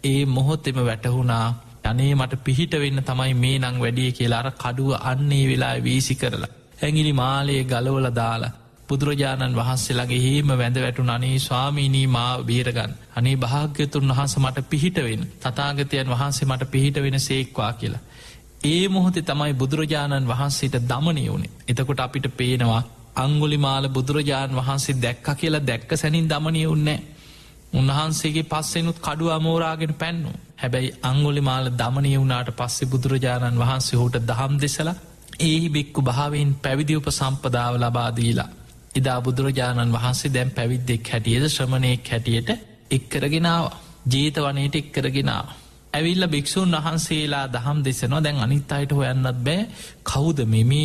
ඒ මොහොතෙම වැටහුණා අනේ මට පිහිට වෙන්න තමයි මේ නං වැඩිය කියලා අර කඩුව අන්නේ වෙලා වීසි කරලා. ඇඟිලි මාලයේ ගලවල දාලා බුදුරජාණන් වහන්සේලාගේ හේම වැඳ වැටුන අනේ ස්වාමීනී මා බේරගන්න. අනේ භාග්‍යතුන් වහන්ස මට පිහිටවෙන. තථාගතයන් වහන්සේ මට පිහිට වෙන සේක්වා කියලා. ඒ මොහොතේ තමයි බුදුරජාණන් වහන්සේට දමනය වුණේ. එතකොට අපිට පේනවා අංගුලිමාල බුදුරජාණන් වහන්සේ දැක්ක කියලා දැක්ක සැනින් දමනය වුන්නේ. උන්වහන්සේගේ පස්සෙනුත් කඩුව අමෝරාගෙන පැන්නු. හැබැයි අංගුලිමාල දමනය වුණාට පස්සේ බුදුරජාණන් වහන්සේ හුට දහම් දෙසලා ඒහි බික්කු භාවයෙන් පැවිදි උපසම්පදාව ලබාදීලා. එදා බුදුරජාණන් වහන්සේ දැම් පැවිද්දෙක් හැටියද ශ්‍රමණයෙක් හැටියට එක්කරගෙනාව ජීතවනයට එක්කරගෙනාව. ඇවිල්ල භික්‍ෂූන් වහන්සේලා දහම් දෙසනවා දැන් අනිත් අයට හොයන්නත් බෑ කවුද මෙමි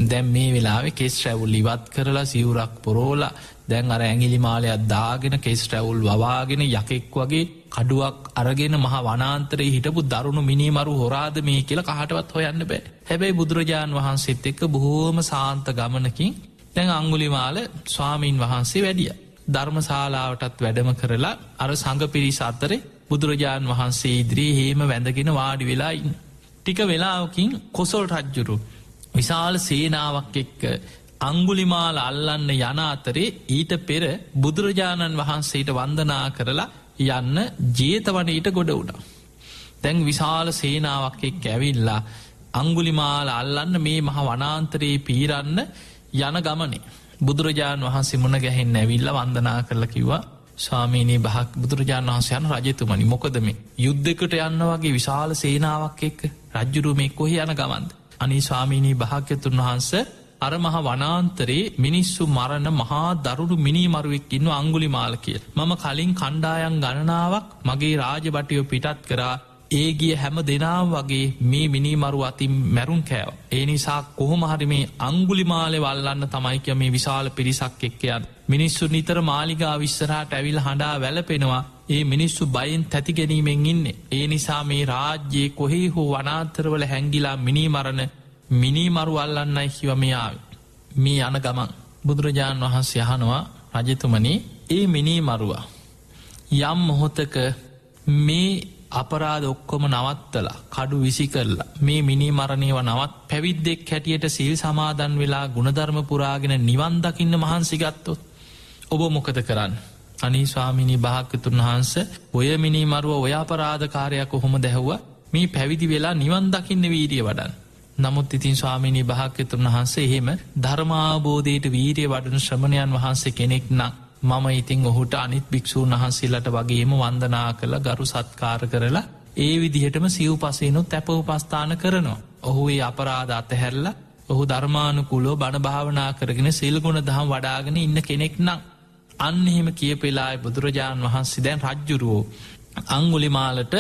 දැම් මේ වෙලාවෙ කෙස් රැවුල් ඉවත් කරලා සිවුරක් පොරෝල දැන් අර ඇඟිලි මාලයක් දාගෙන කෙස් රැවුල් වවාගෙන යකෙක් වගේ කඩුවක් අරගෙන මහ වනාන්තරයේ හිටපු දරුණු මිනිමරු හොරාද මේ කියලා කහටවත් හොයන්න බෑ. හැබැයි බුදුරජාණන් වහන්සේත් එක්ක බොහෝම සාන්ත ගමනකින් දැන් අංගුලිමාල ස්වාමීන් වහන්සේ වැඩිය. ධර්මශාලාවටත් වැඩම කරලා අර සඟ පිරිස අතරේ බුදුරජාණන් වහන්සේ ඉදිරී හේම වැඳගෙන වාඩි වෙලා ඉන්න. ටික වෙලාවකින් කොසොල් රජ්ජුරු විශාල සේනාවක් එක්ක අංගුලිමාල අල්ලන්න යන අතරේ ඊට පෙර බුදුරජාණන් වහන්සේට වන්දනා කරලා යන්න ජේතවනයට ගොඩ වුණා. දැන් විශාල සේනාවක් එක්ක ඇවිල්ලා අංගුලිමාල අල්ලන්න මේ මහ වනාන්තරයේ පීරන්න යන ගමනේ බුදුරජාණන් වහන්සේ මුණ ගැහෙන්න ඇවිල්ල වන්දනා කරලා කිව්වා ස්වාමීනී භාක් බුදුරජාණන් වහන්සේ යන රජතුමනි මොකද මේ යුද්ධෙකට යන්න වගේ විශාල සේනාවක් එක්ක රජ්ජුරුව මේ කොහි යන ගමන්ද. අනී ස්වාමීනී භාග්‍යතුන් වහන්ස අර මහ වනාන්තරේ මිනිස්සු මරණ මහා දරුණු මිනිමරුවෙක් ඉන්න අංගුලිමාල කිය. මම කලින් කණ්ඩායන් ගණනාවක් මගේ රාජබටියෝ පිටත් කරා ඒ ගිය හැම දෙනාම් වගේ මේ මිනිමරු අතින් මැරුන් කෑව. ඒ නිසා කොහොමහරි මේ අංගුලිමාලෙ වල්ලන්න තමයික මේ විශාල පිරිසක් එක්කයන්. මිනිස්සු නිතර මාලිගා විස්සරහට ඇවිල් හඬා වැලපෙනවා ඒ මිනිස්සු බයින් තැති ගැනීමෙන් ඉන්නේ. ඒ නිසා මේ රාජ්‍යයේ කොහේ හෝ වනාන්තරවල හැංගිලා මිනිමරණ මිනිමරු අල්ලන්නයි හිව මෙයාව. මේ යන ගමන් බුදුරජාණන් වහන්සේ අහනවා රජතුමනි ඒ මිනිමරුවා යම් මොහොතක මේ අපරාධ ඔක්කොම නවත්තලා කඩු විසි කරලා මේ මිනි මරණයව නවත් පැවිද්දෙක් හැටියට සිල් සමාදන් වෙලා ගුණධර්ම පුරාගෙන නිවන් දකින්න මහන්සිගත්තොත් ඔබ මොකද කරන්න. අනී ස්වාමිනී භාග්‍යතුන් වහන්ස ඔය මිනි මරුව ඔය අපරාධකාරයක් කොහොම දැහුව මේ පැවිදි වෙලා නිවන් දකින්න වීරිය වඩන්. නමුත් ඉතින් ස්වාමිනී භාග්‍යතුන් වහන්සේ එහෙම ධර්මාබෝධයට වීරිය වඩන ශ්‍රමණයන් වහන්සේ කෙනෙක් නම් මම ඉතිං ඔහුට අනිත් භික්‍ෂූන් වහන්සේලට වගේම වන්දනා කළ ගරු සත්කාර කරලා ඒ විදිහටම සිව් පසේනුත් ඇප උපස්ථාන කරනවා. ඔහු ඒ අපරාධ අතහැරල ඔහු ධර්මානුකුලෝ බණ භාවනා කරගෙන සිල්ගුණ දහම් වඩාගෙන ඉන්න කෙනෙක් නම් අන්න එහෙම කියපෙලායි බුදුරජාණන් වහන්සේ දැන් රජ්ජුරුවෝ අංගුලිමාලට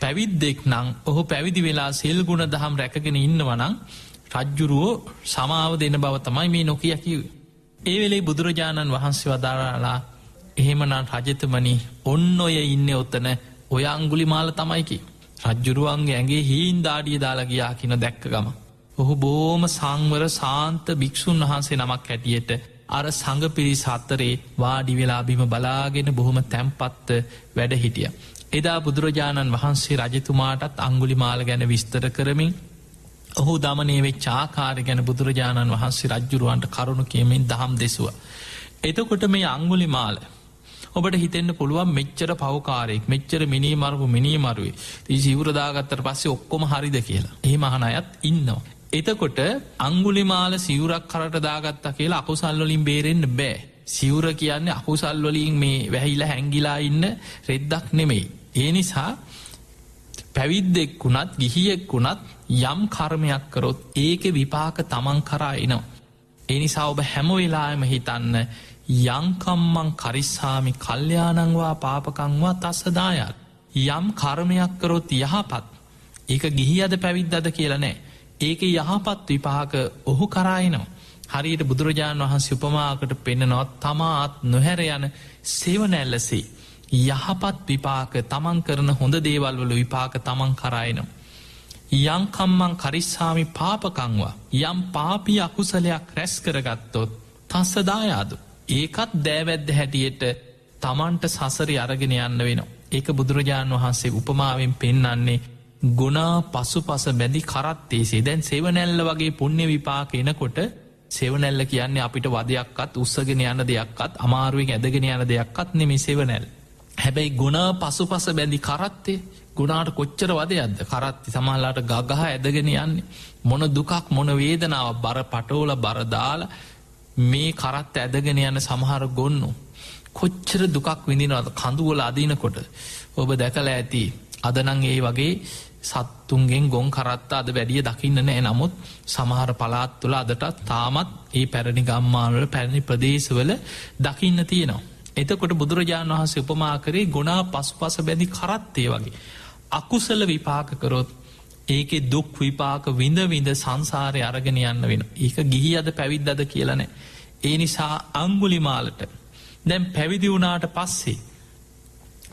පැවිද්දෙක් නං ඔහු පැවිදි වෙලා සිල්ගුණ දහම් රැකගෙන ඉන්නවනං රජ්ජුරුවෝ සමාව දෙන බව තමයි මේ නොකිය කිව්වේ. ඒ වෙලේ බුදුරජාණන් වහන්සේ වදාරලා එහෙමනන් රජතුමනි ඔන්න ඔය ඉන්න ඔත්තන ඔය අංගුලිමාල තමයිකි. රජ්ජුරුවන්ගේ ඇගේ හීන් දාඩිය දාලා ගියා කියන දැක්ක ගම. ඔහු බෝම සංවර සාන්ත භික්‍ෂූන් වහන්සේ නමක් හැටියට අර සඟ පිරිස් අතරේ වාඩි වෙලාබිම බලාගෙන බොහොම තැම්පත්ත වැඩ හිටිය. එදා බුදුරජාණන් වහන්සේ රජතුමාටත් අංගුලිමාල ගැන විස්තර කරමින් ඔහු දමනේවෙ චාකාරය ගැන බුදුරජාණන් වහන්සේ රජ්ජුරුවන්ට කරුණු කියමින් දහම් දෙසුව. එතකොට මේ අංගුලිමාල ඔබට හිතෙන්න්න පුළුවන් මෙච්චර පවකාරයෙක් මෙච්චර මිනිමරපු මිනිමරුවේ දී සිවරදාගත්තර පස්සේ ඔක්කොම හරිද කියලා ඒ මහන අයත් ඉන්නවා. එතකොට අංගුලිමාල සිවරක් කරට දාගත්තා කියලා අකුසල්වලින් බේරෙන්න්න බෑ. සිවර කියන්නේ අකුසල්වලින් මේ වැහිලා හැංගිලා ඉන්න රෙද්දක් නෙමෙයි. ඒ නිසා පැවිද්දෙක් වුණත් ගිහියෙක් වුණත් යම් කර්මයක් කරොත් ඒක විපාක තමන් කරා එනවා. ඒ නිසා ඔබ හැම වෙලාම හිතන්න යංකම්මං කරිස්සාමි කල්්‍යානංවා පාපකංවා තස්සදායත්. යම් කර්මයක් කරොත් යහපත් ඒක ගිහි අද පැවිද්දද කියලා නෑ. ඒක යහපත් විපාක ඔහු කරායනවා. හරියට බුදුරජාණන් වහන්සේ උපමාකට පෙන්නනොත් තමාත් නොහැර යන සෙවනැල්ලසේ යහපත් විපාක තමන් කරන හොඳ දේවල් වල විපාක තමන් කරායනවා. යංකම්මං කරිස්සාමි පාපකංවා යම් පාපී අකුසලයක් රැස් කරගත්තොත් තස්ස දායාදු. ඒකත් දෑවැද්ද හැටියට තමන්ට සසරි අරගෙන යන්න වෙනවා. ඒක බුදුරජාණන් වහන්සේ උපමාවෙන් පෙන්නන්නේ ගුණා පසු පස බැඳි කරත්තේසේ. දැන් සෙවනැල්ල වගේ පුුණ්‍ය විපාක එනකොට සෙවනැල්ල කියන්නේ අපිට වදයක්කත් උත්සගෙන යන දෙයක්කත් අමාරුවෙන් ඇදගෙන යන දෙයක්කත් නෙමේ සෙවනැල්. හැබැයි ගුණා පසු පස බැඳි කරත්තේ ගුණාට කොච්චර වදයක්ද කරත්ති සමහලාට ගගහ ඇදගෙන යන්නේ මොන දුකක් මොන වේදනාව බර පටෝල බරදාල මේ කරත් ඇදගෙන යන සමහර ගොන්නු. කොච්චර දුකක් විඳිනවද කඳුවල අදීනකොට ඔබ දැකල ඇති අදනං ඒ වගේ සත්තුන්ගෙන් ගොන් කරත්තා අද වැඩිය දකින්න නෑ නමුත් සමහර පලාත් තුළ අදටත් තාමත් ඒ පැරණි ගම්මානවල පැරණි ප්‍රදේශවල දකින්න තියෙනවා. එතකොට බුදුරජාණන් වහන්සේ උපමා කරේ ගුණා පසු පස බැඳි කරත්තේ වගේ. අකුසල විපාක කරොත් ඒකෙ දුක් විපාක විඳ විඳ සංසාරය අරගෙන යන්න වෙන. ඒක ගිහි අද පැවිද්දද කියලනෑ. ඒ නිසා අංගුලිමාලට දැන් පැවිදි වුණාට පස්සේ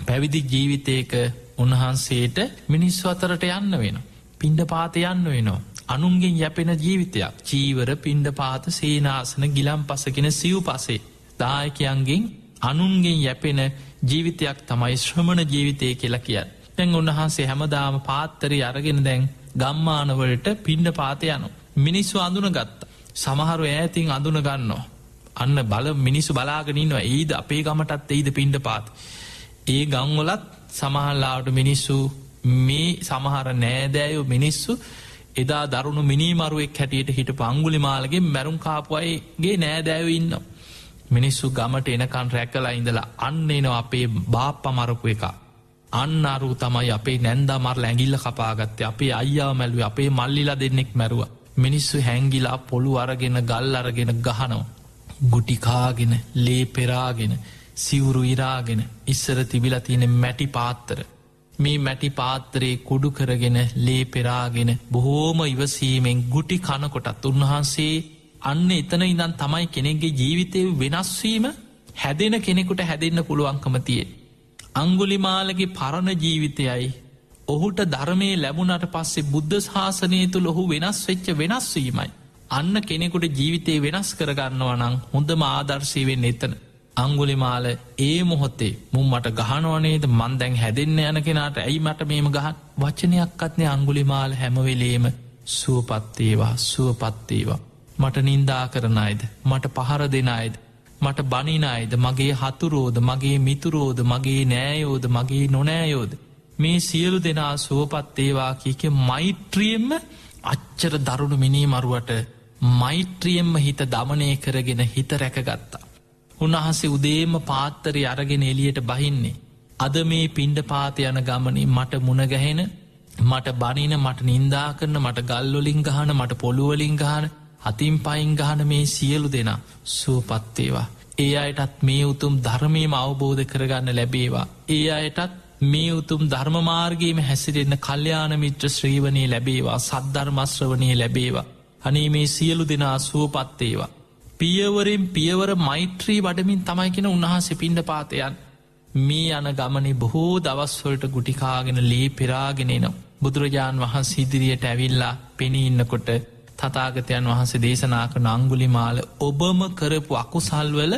පැවිදි ජීවිතයක උන්වහන්සේට මිනිස්සු අතරට යන්න වෙන. පිණ්ඩ පාත යන්න වෙනවා. අනුන්ගෙන් යැපෙන ජීවිතයක් චීවර පිණ්ඩ පාත සේනාසන ගිලම් පසගෙන සිව් පසේ දායකයන්ගෙන් අනුන්ගෙන් යැපෙන ජීවිතයක් තමයි ශ්‍රමණ ජීවිතය කියලා කියන්න. දැන් උන්වහන්සේ හැමදාම පාත්තරි අරගෙන දැන් ගම්මානවලට පිණ්ඩ පාත යනු. මිනිස්සු අඳුන ගත්ත. සමහරු ඇතින් අඳුන ගන්නවා. අන්න බල මිනිස්සු බලාගෙනන්නවා ඒද අපේ ගමටත් එයිද පිණ්ඩ පාත්. ඒ ගංවලත් සමහල්ලාට මිනිස්සු මේ සමහර නෑදෑයෝ මිනිස්සු එදා දරුණු මිනිමරුවෙක් හැටියට හිට පංගුලිමාලගේ මැරුම් කාපුයගේ නෑදෑව ඉන්න. මිනිස්සු ගමට එනකන් රැකලා ඉඳලා අන්න එනවා අපේ බාප්ප මරපු එක. අන්න අරු තමයි අපේ නැන්දා මරල ඇගිල්ල කපාගත්තේ අපේ අයියාව මැල්ුව අපේ මල්ලිලා දෙන්නෙක් මැරුව. මිනිස්සු හැංගිලා පොළු අරගෙන ගල් අරගෙන ගහනෝ. ගුටිකාගෙන ලේ පෙරාගෙන සිවුරු ඉරාගෙන ඉස්සර තිබිල තියෙන මැටි පාත්තර. මේ මැටි පාත්තරේ කුඩු කරගෙන ලේ පෙරාගෙන බොහෝම ඉවසීමෙන් ගුටි කනකොටත් උන්වහන්සේ අන්න එතන ඉඳන් තමයි කෙනෙක්ගේ ජීවිතය වෙනස්වීම හැදෙන කෙනෙකුට හැදෙන්න්න පුළුවන්කම තිය. අංගුලිමාලගේ පරණ ජීවිතයයි ඔහුට ධර්මය ලැබුණට පස්සේ බුද්ධ ශාසනය තුළ ඔහු වෙනස් වෙච්ච වෙනස්වීමයි. අන්න කෙනෙකුට ජීවිතය වෙනස් කරගන්නවා නං හොඳම ආදර්ශීවෙන් එතන. අංගුලිමාල ඒ මොහොතේ මුම් මට ගහනවනේද මන් දැන් හැදෙන්න්න යන කෙනාට ඇයි මට මේම ගහන් වචනයක්කත්නේ අංගුලිමාල හැමවෙලේම සුවපත්තේවා සුවපත්තේවා. මට නින්දා කරන අයිද මට පහර දෙන අයිද මට බනිනයිද මගේ හතුරෝද මගේ මිතුරෝද මගේ නෑයෝද මගේ නොනෑයෝද මේ සියලු දෙනා සුවපත්තේවා කියක මෛත්‍රියෙන්ම අච්චර දරුණු මිනී මරුවට මෛත්‍රියෙන්ම හිත දමනය කරගෙන හිත රැකගත්තා. උන්වහන්සේ උදේම පාත්තරය අරගෙන එලියට බහින්නේ. අද මේ පිණ්ඩ පාත යන ගමනින් මට මුණගැහෙන මට බනින මට නින්දා කරන මට ගල්ලොලින් ගහන මට පොළුවලින් ගහන අතින් පයින් ගහන මේ සියලු දෙනා සුවපත්තේවා. ඒ අයටත් මේ උතුම් ධර්මයම අවබෝධ කරගන්න ලැබේවා. ඒ අයටත් මේ උතුම් ධර්මමාර්ගයේම හැසිරෙන්න කල්්‍යාන මිත්‍ර ශ්‍රීවනය ලැබේවා සද්ධර්මශ්‍රවනය ලැබේවා. අනේ මේ සියලු දෙනා සුවපත්තේවා. පියවරෙන් පියවර මෛත්‍රී වඩමින් තමයිකෙන උන්වහන්සේ පිණ්ඩ පාතයන් මේ යන ගමනේ බොහෝ දවස්වලට ගුටිකාගෙන ලේ පෙරාගෙනනවා. බුදුරජාණන් වහන්සේ ඉදිරියට ඇවිල්ලා පෙනී ඉන්නකොට තතාගතයන් වහන්සේ දේශනා කරන අංගුලිමාල ඔබම කරපු අකුසල්වල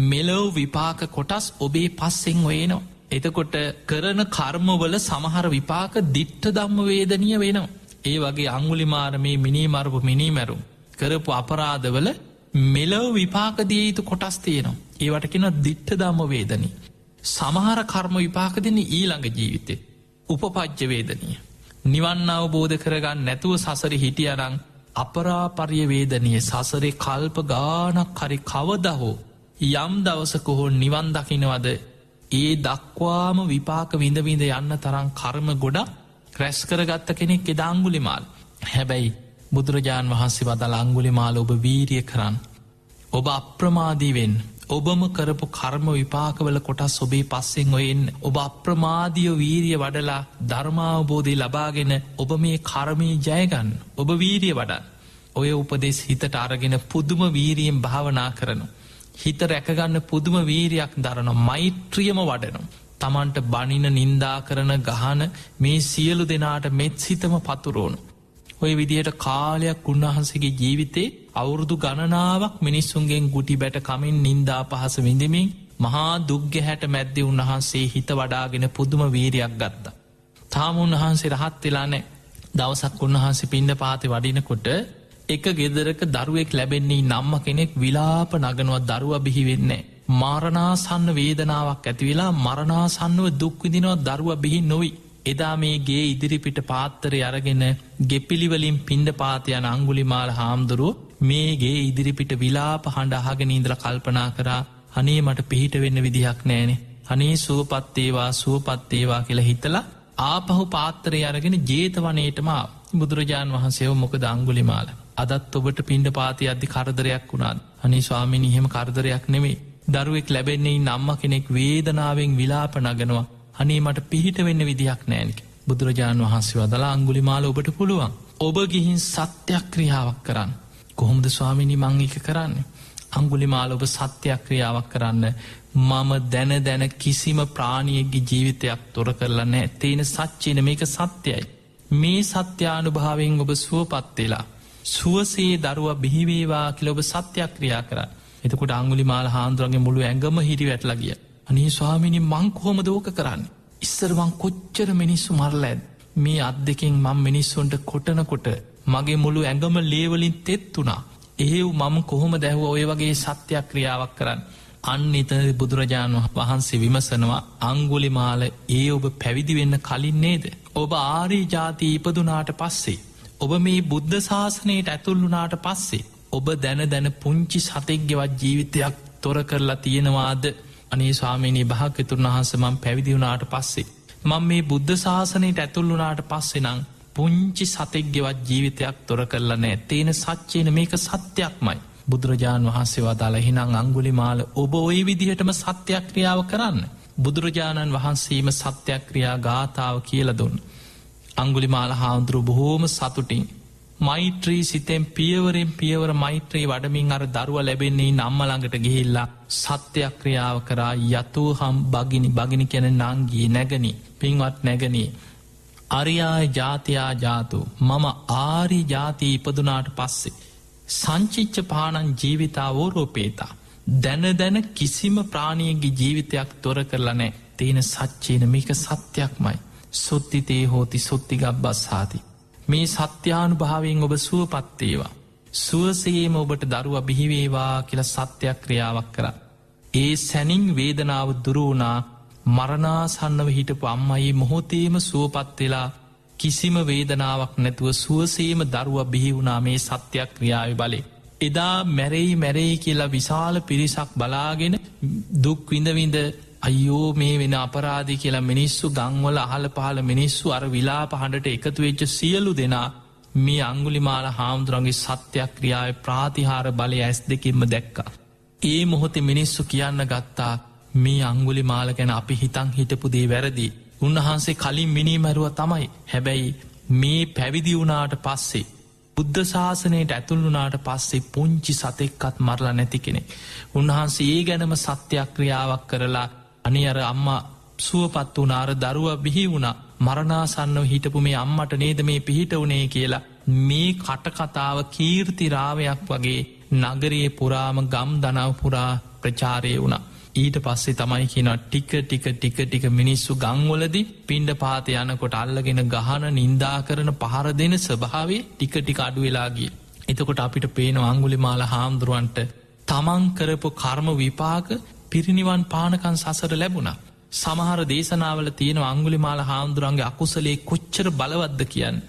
මෙලොව විපාක කොටස් ඔබේ පස්සෙන් වේනවා. එතකොට කරන කර්මවල සමහර විපාක දිට්ට දම්ම වේදනය වෙනවා. ඒ වගේ අංගුලිමාර මේ මිනිමරපු මිනිමැරුම් කරපු අපරාධවල මෙලොව විපාකදිය යුතු කොටස් තියෙනවා. ඒවට කෙන දිට්ට දම්ම වේදනී. සමහර කර්ම විපාක දෙන ඊළඟ ජීවිතේ උපපච්ච වේදනය. නිවන් අවබෝධ කරගන්න නැතුව සසරි හිටියරං අපරාපර්ය වේදනය සසරේ කල්ප ගානක් හරි කවදහෝ යම් දවසක හෝ නිවන් දකිනවද ඒ දක්වාම විපාක විඳවිඳ යන්න තරම් කර්ම ගොඩක් රැස් කරගත්ත කෙනෙක් එදා අංගුලිමාල්. හැබැයි බුදුරජාණන් වහන්සේ වදල අංගුලිමාල ඔබ වීරිය කරන්න. ඔබ අප්‍රමාදීවෙන් ඔබම කරපු කර්ම විපාකවල කොටස් ඔබේ පස්සෙන් ඔයෙන් ඔබ අප්‍රමාදියෝ වීරිය වඩලා ධර්මාවබෝධය ලබාගෙන ඔබ මේ කර්මී ජයගන්න ඔබ වීරිය වඩන්. ඔය උපදෙස් හිතට අරගෙන පුදුම වීරියෙන් භාවනා කරනු. හිත රැකගන්න පුදුම වීරයක් දරන මෛත්‍රියම වඩනු. තමන්ට බනින නින්දා කරන ගහන මේ සියලු දෙනාට මෙත් සිතම පතුරෝණු. ඔය විදියට කාලයක් උන්වහන්සේගේ ජීවිතේ අවුරුදු ගණනාවක් මිනිස්සුන්ගෙන් ගුටි බැට කමින් නින්දා පහස විඳමින් මහා දුක්ග හැට මැද්දෙ උන්වහන්සේ හිත වඩාගෙන පුදුම වීරයක් ගත්තා. තාම උන්වහන්සේ රහත් වෙලා නෑ. දවසක් උන්වහන්සේ පිණ්ඩ පාති වඩිනකොට එක ගෙදරක දරුවෙක් ලැබෙන්නේ නම්ම කෙනෙක් විලාප නගනුව දරුව බිහිවෙන්නේ. මාරණාසන්න වේදනාවක් ඇතිවෙලා මරණාසන්නව දුක්විදිනව දරුව බිහි නොවි. එදා මේ ගේ ඉදිරිපිට පාත්තරය අරගෙන ගෙපිලිවලින් පිණ්ඩ පාතියන අංගුලිමාල හාමුදුරුව මේගේ ඉදිරිපිට විලාප හඬ අහගෙන ඉඳලා කල්පනා කරා අනේ මට පිහිට වෙන්න විදිහක් නෑනේ. අනේ සුවපත්තේවා සුවපත්තේවා කියලා හිතලා ආපහු පාත්තරය අරගෙන ජේතවනයටම බුදුරජාණන් වහන්සේව මොකද අංගුලිමාල. අදත් ඔබට පිණ්ඩ පාති අධි කරදරයක් වුණාද. අනි ස්වාමිනි එහෙම කරදරයක් නෙමේ. දරුවෙක් ලැබෙන්නේ නම්ම කෙනෙක් වේදනාවෙන් විලාප නගනවා. අනේ මට පිහිට වෙන්න විදිහක් නෑනික. බුදුරජාණන් වහන්සේ වදලා අංගුලිමාල ඔබට පුළුවන්. ඔබ ගිහින් සත්‍යයක් ක්‍රියාවක් කරන්න. කොහොමද ස්වාමිනි මං එක කරන්නේ. අංගුලිමාල ඔබ සත්‍යයක් ක්‍රියාවක් කරන්න. මම දැන කිසිම ප්‍රාණියගේ ජීවිතයක් තොර කරලා නෑ. තියෙන සච්චින මේක සත්‍යයි. මේ සත්‍යානුභාවෙන් ඔබ සුවපත්වෙලා. සුවසේ දරුව බිහිවේවා කියල ඔබ සත්‍යයක් ක්‍රියා කර. එතකොට අංගුලිමාල හාන්දුරන්ගේ මුළු ඇඟම හිරි වැටලා ගිය. අනේ ස්වාමිනි මං කොහොම දෝක කරන්න. ඉස්සරවන් කොච්චර මිනිස්සු මරල ඇද. මේ අත් දෙකින් මං මිනිස්සුන්ට කොටනකොට මගේ මුළු ඇඟම ලේවලින් තෙත්තුනා. ඒව් මම කොහොම දැහුව ඔය වගේ සත්‍යයක් ක්‍රියාවක් කරන්න. අන්න එතන බුදුරජාණන් වහන්සේ විමසනවා අංගුලිමාල ඒ ඔබ පැවිදි වෙන්න කලින් නේද. ඔබ ආරී ජාති ඉපදුනාට පස්සේ. ඔබ මේ බුද්ධ ශාසනයට ඇතුල්ලුනාට පස්සේ. ඔබ දැන පුංචි සතෙක්ගෙවත් ජීවිතයක් තොර කරලා තියෙනවාද. අනේ ස්වාමීනී භාග්‍යතුන් වහන්සේ මම පැවිදි වුණාට පස්සේ. මම මේ බුද්ධ ශාසනයට ඇතුල්ලුනාට පස්සේ නං පුංචි සතෙක්ගෙවත් ජීවිතයක් තොර කරලා නෑ. තියෙන සච්චේන මේක සත්‍යයක්මයි. බුදුරජාණන් වහන්සේ වදාළ හිනං අංගුලිමාල ඔබ ඔය විදිහටම සත්‍යයක් ක්‍රියාව කරන්න. බුදුරජාණන් වහන්සේම සත්‍යයක් ක්‍රියා ගාථාව කියල දුන්න. අංගුලිමාල හාමුදුරු බොහෝම සතුටින්. මෛත්‍රී සිතෙන් පියවරෙන් පියවර මෛත්‍රී වඩමින් අර දරුව ලැබෙන්නේ නම්මළඟට ගිහිල්ලා සත්‍යයක් ක්‍රියාව කරා යතු හම් බගිනි කැන නංගී නැගනි පින්වත් නැගනී. අරියාය ජාතියා ජාතු මම ආරි ජාති ඉපදුනාට පස්සේ. සංචිච්ච පානන් ජීවිතාවෝරෝපේතා. දැන කිසිම ප්‍රාණියගේ ජීවිතයක් තොර කරලා නෑ. තියෙන සච්චේන මේක සත්‍යයක්මයි. සොත්තිතේ හෝති සොත්තිගක් බස්සාති. මේ සත්‍යානු භාවෙන් ඔබ සුවපත්තේවා. සුවසේම ඔබට දරුව බිහිවේවා කියල සත්‍යයක් ක්‍රියාවක් කර. ඒ සැනින් වේදනාව දුරුවනා මරණාසන්නව හිටපු අම්මයි මොහොතේම සුවපත්වෙලා කිසිම වේදනාවක් නැතුව සුවසේම දරුව බිහිවුණා මේ සත්‍යයක් ක්‍රියාව බලේ. එදා මැරෙයි කියලා විශාල පිරිසක් බලාගෙන දුක් විඳවිඳ අයෝ මේ වෙන අපරාධි කියලා මිනිස්සු ගංවල අහල පහල මිනිස්සු අර විලා පහඬට එකතු වෙච්ච සියලු දෙනා මේ අංගුලිමාල හාමුදුරන්ගේ සත්‍යයක් ක්‍රියාව ප්‍රාතිහාර බලය ඇස් දෙකින්ම දැක්කා. ඒ මොහොතේ මිනිස්සු කියන්න ගත්තා මේ අංගුලිමාල ගැන අපි හිතන් හිටපු දේ වැරදි. උන්වහන්සේ කලින් මිනීමැරුව තමයි. හැබැයි මේ පැවිදි වුණාට පස්සේ බුද්ධ ශාසනයට ඇතුළුනාට පස්සේ පුංචි සතෙක්කත් මරලා නැති කෙනෙ. උන්වහන්සේ ඒ ගැනම සත්‍යයක් ක්‍රියාවක් කරලා අනි අර අම්මා සුවපත් වනාර දරුව බිහි වුණ මරණාසන්නව හිටපු මේ අම්මට නේද මේ පිහිට වනේ කියලා මේ කටකතාව කීර්තිරාවයක් වගේ නගරයේ පුරාම ගම් දනව පුරා ප්‍රචාරය වුණ. ඊට පස්සේ තමයි කියන ටික මිනිස්සු ගංවලදි පිණ්ඩ පාත යනකොට අල්ලගෙන ගහන නින්දා කරන පහර දෙන ස්වභාවේ ටික අඩුවෙලාගේ. එතකොට අපිට පේන අංගුලිමාල හාමුදුරුවන්ට තමන් කරපු කර්ම විපාක පිරිනිවන් පානකන් සසර ලැබුණ. සමහර දේශනාවල තියෙන අංගුලිමාල හාමුදුරන්ගේ අකුසලේ කොච්චර බලවද්ද කියන්න.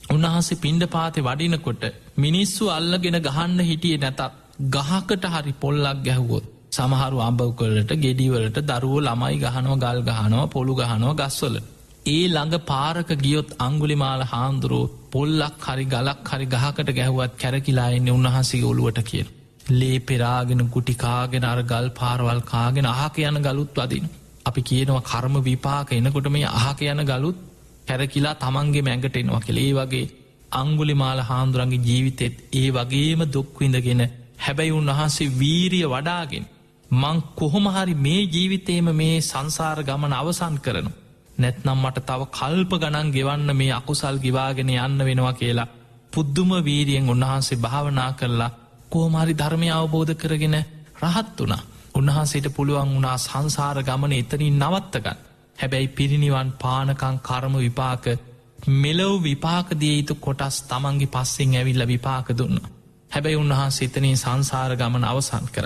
උන්වහන්සේ පිණ්ඩ පාතේ වඩිනකොට මිනිස්සු අල්ලගෙන ගහන්න හිටියේ නැතත් ගහකට හරි පොල්ලක් ගැහුවොත්. සමහරු අඹවකොලට ගෙඩිවලට දරුව ළමයි ගහනව ගල් ගහනවා පොළු ගහනව ගස්වල. ඒ ළඟ පාරක ගියොත් අංගුලිමාල හාමුදුරුවෝ පොල්ලක් හරි ගලක් හරි ගහකට ගැහුවත් කැරකිලා එන්නේ උන්වහන්සේගේ ඔළුවට කියන. ලේ පෙරාගෙන ගුටිකාගෙන අර ගල් පාරවල් කාගෙන අහක යන ගලුත් වදින. අපි කියනවා කර්ම විපාක එනකොට මේ අහක යන ගලුත් කැරකිලා තමන්ගේ මැඟට එනවා කියලා. ඒ වගේ අංගුලිමාල හාමුදුරන්ගේ ජීවිතෙත් ඒ වගේම දුක් විඳගෙන හැබැයි උන්වහන්සේ වීරිය වඩාගෙන මං කොහොමහරි මේ ජීවිතේම මේ සංසාර ගමන අවසන් කරනු. නැත්නම් මට තව කල්ප ගණන් ගෙවන්න මේ අකුසල් ගිවාගෙන යන්න වෙනවා කියලා පුද්දුම වීරියෙන් උන්වහන්සේ භාවනා කරලා කොහොමහරි ධර්මය අවබෝධ කරගෙන රහත් වුණා. උන්වහන්සේට පුළුවන් වුණා සංසාර ගමන එතනින් නවත්තගන්න. හැබැයි පිරිනිවන් පානකං කර්ම විපාක මෙලොව විපාක දිය යුතු කොටස් තමන්ගේ පස්සෙන් ඇවිල්ල විපාක දුන්න. හැබැයි උන්වහන්සේ එතනින් සංසාර ගමන අවසන් කර.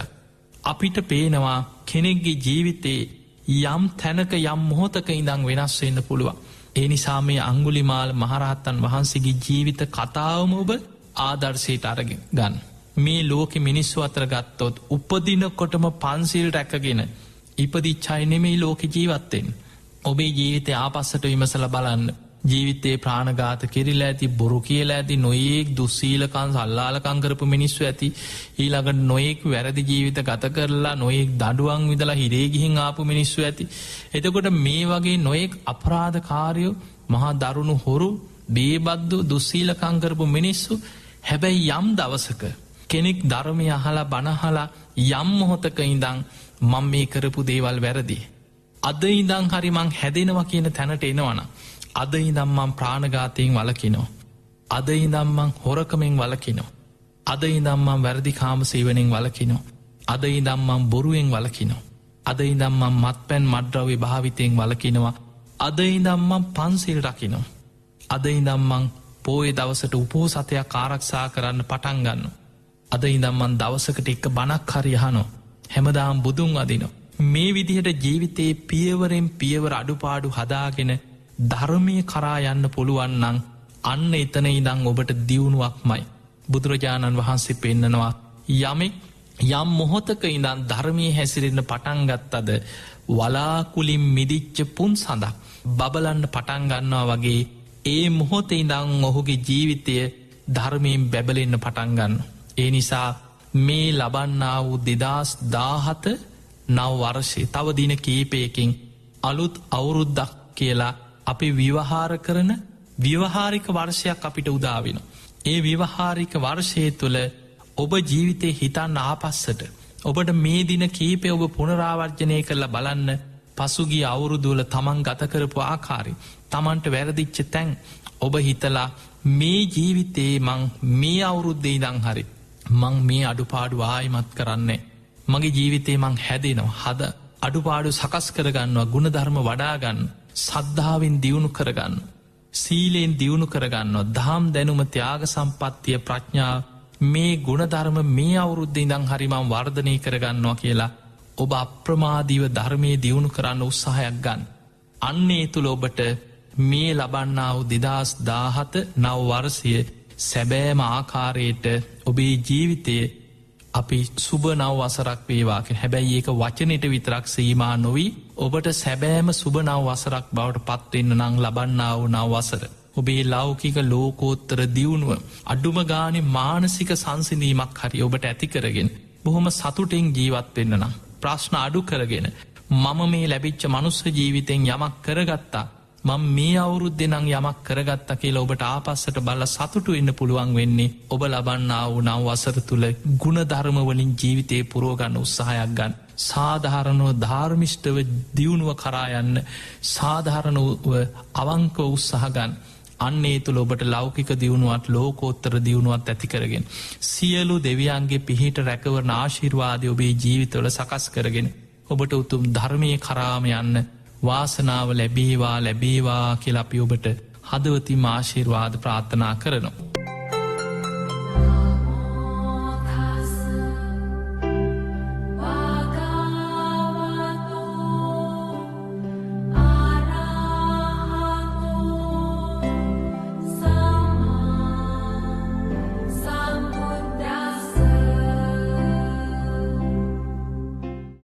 අපිට පේනවා කෙනෙක්ගේ ජීවිතේ යම් තැනක යම් මොහොතක ඉඳං වෙනස් වෙන්න පුළුවන්. ඒ නිසා මේ අංගුලිමාල මහරහත්තන් වහන්සේගේ ජීවිත කතාවම ඔබ ආදර්ශයට අරගෙන ගන්න. මේ ලෝක මිනිස්සු අතර ගත්තොත් උපදිනකොටම පන්සිල් රැකගෙන ඉපදිච්චයි නෙමෙයි ලෝක ජීවත්තෙන්. ඔබේ ජීවිතය ආපස්සට විමසල බලන්න. ජීවිතේ ප්‍රාණගාත කිරිල ඇති බොරු කියල ඇති නොයෙක් දුස්සීලකන් සල්ලාලකං කරපු මිනිස්සු ඇති ඊළඟට නොයෙක් වැරදි ජීවිත ගත කරලා නොයෙක් දඩුවන් විදලා හිරේ ගිහින් ආපු මිනිස්සු ඇති. එතකොට මේ වගේ නොයෙක් අපරාධ කාරයෝ මහා දරුණු හොරු බේබද්දු දුස්සීලකං කරපු මිනිස්සු හැබැයි යම් දවසක කෙනෙක් ධර්මය අහලා බණහලා යම් මොහොතක ඉඳං මං මේ කරපු දේවල් වැරදි. අද ඉඳං හරි මං හැදෙනවා කියන තැනට එනවන. අද ඉදම්මන් ප්‍රාණගාතයෙන් වලකිනෝ. අද ඉදම්මන් හොරකමෙන් වලකිනෝ. අද ඉදම්මන් වැරදි කාම සේවනෙන් වලකිනෝ. අද ඉදම්මන් බොරුවෙන් වලකිනෝ. අද ඉදම්මන් මත් පැන් මඩ්‍රව්‍ය භාවිතයෙන් වලකිනවා. අද ඉදම්මන් පන්සිල් රකිනෝ. අද ඉදම්මන් පෝය දවසට උපෝ සතයක් ආරක්ෂා කරන්න පටන්ගන්න. අද ඉදම්මන් දවසකට එක්ක බණක් හරියහනෝ. හැමදාම් බුදුන් අදිනෝ. මේ විදිහට ජීවිතයේ පියවරෙන් පියවර අඩුපාඩු හදාගෙන ධර්මය කරා යන්න පුළුවන්නන් අන්න එතන ඉදං ඔබට දියුණුවක්මයි. බුදුරජාණන් වහන්සේ පෙන්නනවා යමෙක් යම් මොහොතක ඉඳන් ධර්මය හැසිරෙන්න පටන්ගත්තද වලාකුලින් මිදිච්ච පුන් සඳක් බබලන්න පටන්ගන්නවා වගේ ඒ මොහොත ඉඳං ඔහුගේ ජීවිතය ධර්මයෙන් බැබලෙන්න පටන්ගන්න. ඒ නිසා මේ ලබන්නා වූ 2017 නව වර්ෂය තව දින කීපයකින් අලුත් අවුරුද්දක් කියලා අපි විවහාර කරන ව්‍යවහාරික වර්ෂයක් අපිට උදාවෙන. ඒ විවහාරික වර්ෂය තුළ ඔබ ජීවිතය හිතන්න ආපස්සට ඔබට මේ දින කීපය ඔබ පුනරාවර්ජනය කරලා බලන්න පසුගිය අවුරුදුවල තමන් ගතකරපු ආකාරි තමන්ට වැරදිච්ච තැන් ඔබ හිතලා මේ ජීවිතයේ මං මේ අවුරුද්දේ ඉදං හරි මං මේ අඩුපාඩු ආයිමත් කරන්නේ. මගේ ජීවිතේ මං හැදෙනවා හද අඩුපාඩු සකස් කරගන්නවා ගුණධර්ම වඩාගන්න සද්ධාවෙන් දියුණු කරගන්න. සීලයෙන් දියුණු කරගන්නවා දහම් දැනුම ත්‍යාග සම්පත්තිය ප්‍රඥා මේ ගුණධර්ම මේ අවුරුද්ධ ඉඳං හරිමං වර්ධනය කරගන්නවා කියලා ඔබ අප්‍රමාදීව ධර්මය දියුණු කරන්න උත්සාහයක් ගන්න. අන්නේ තුළ ඔබට මේ ලබන්නාව 2017 නව වර්සය සැබෑම ආකාරයට ඔබේ ජීවිතය අපි සුබ නව වසරක් වේවාක හැබැයි ඒක වචනයට විතරක් සීමා නොවී ඔබට සැබෑම සුබ නව වසරක් බවට පත්වෙන්න නං ලබන්නාව නව වසර. ඔබේ ලෞකික ලෝකෝත්තර දියුණුව අඩුම ගානේ මානසික සංසිඳීමක් හරි ඔබට ඇති කරගෙන බොහොම සතුටෙන් ජීවත් වෙන්න නම් ප්‍රශ්න අඩු කරගෙන මම මේ ලැබිච්ච මනුස්ස ජීවිතෙන් යමක් කරගත්තා මං මේ අවුරුද්දෙනං යමක් කරගත්ත කියලා ඔබට ආපස්සට බල්ල සතුටු වෙන්න පුළුවන් වෙන්නේ ඔබ ලබන්නාව නව වසර තුළ ගුණධර්මවලින් ජීවිතය පුරෝගන්න උත්සාහයක් ගන්න. සාධාරණව ධර්මිෂ්ඨව දියුණුව කරායන්න සාධාරණව අවංක උත්සාහගන්න. අන්නේ තුළ ඔබට ලෞකික දියුණුවත් ලෝකෝත්තර දියුණුවත් ඇති කරගෙන. සියලු දෙවියන්ගේ පිහිට රැකවරන ආශිර්වාදය ඔබේ ජීවිතවල සකස් කරගෙන. ඔබට උතුම් ධර්මය කරාම යන්න වාසනාව ලැබේවා ලැබේවා කියලා අපි ඔබට හදවතින් ආශිර්වාද ප්‍රාර්ථනා කරනවා.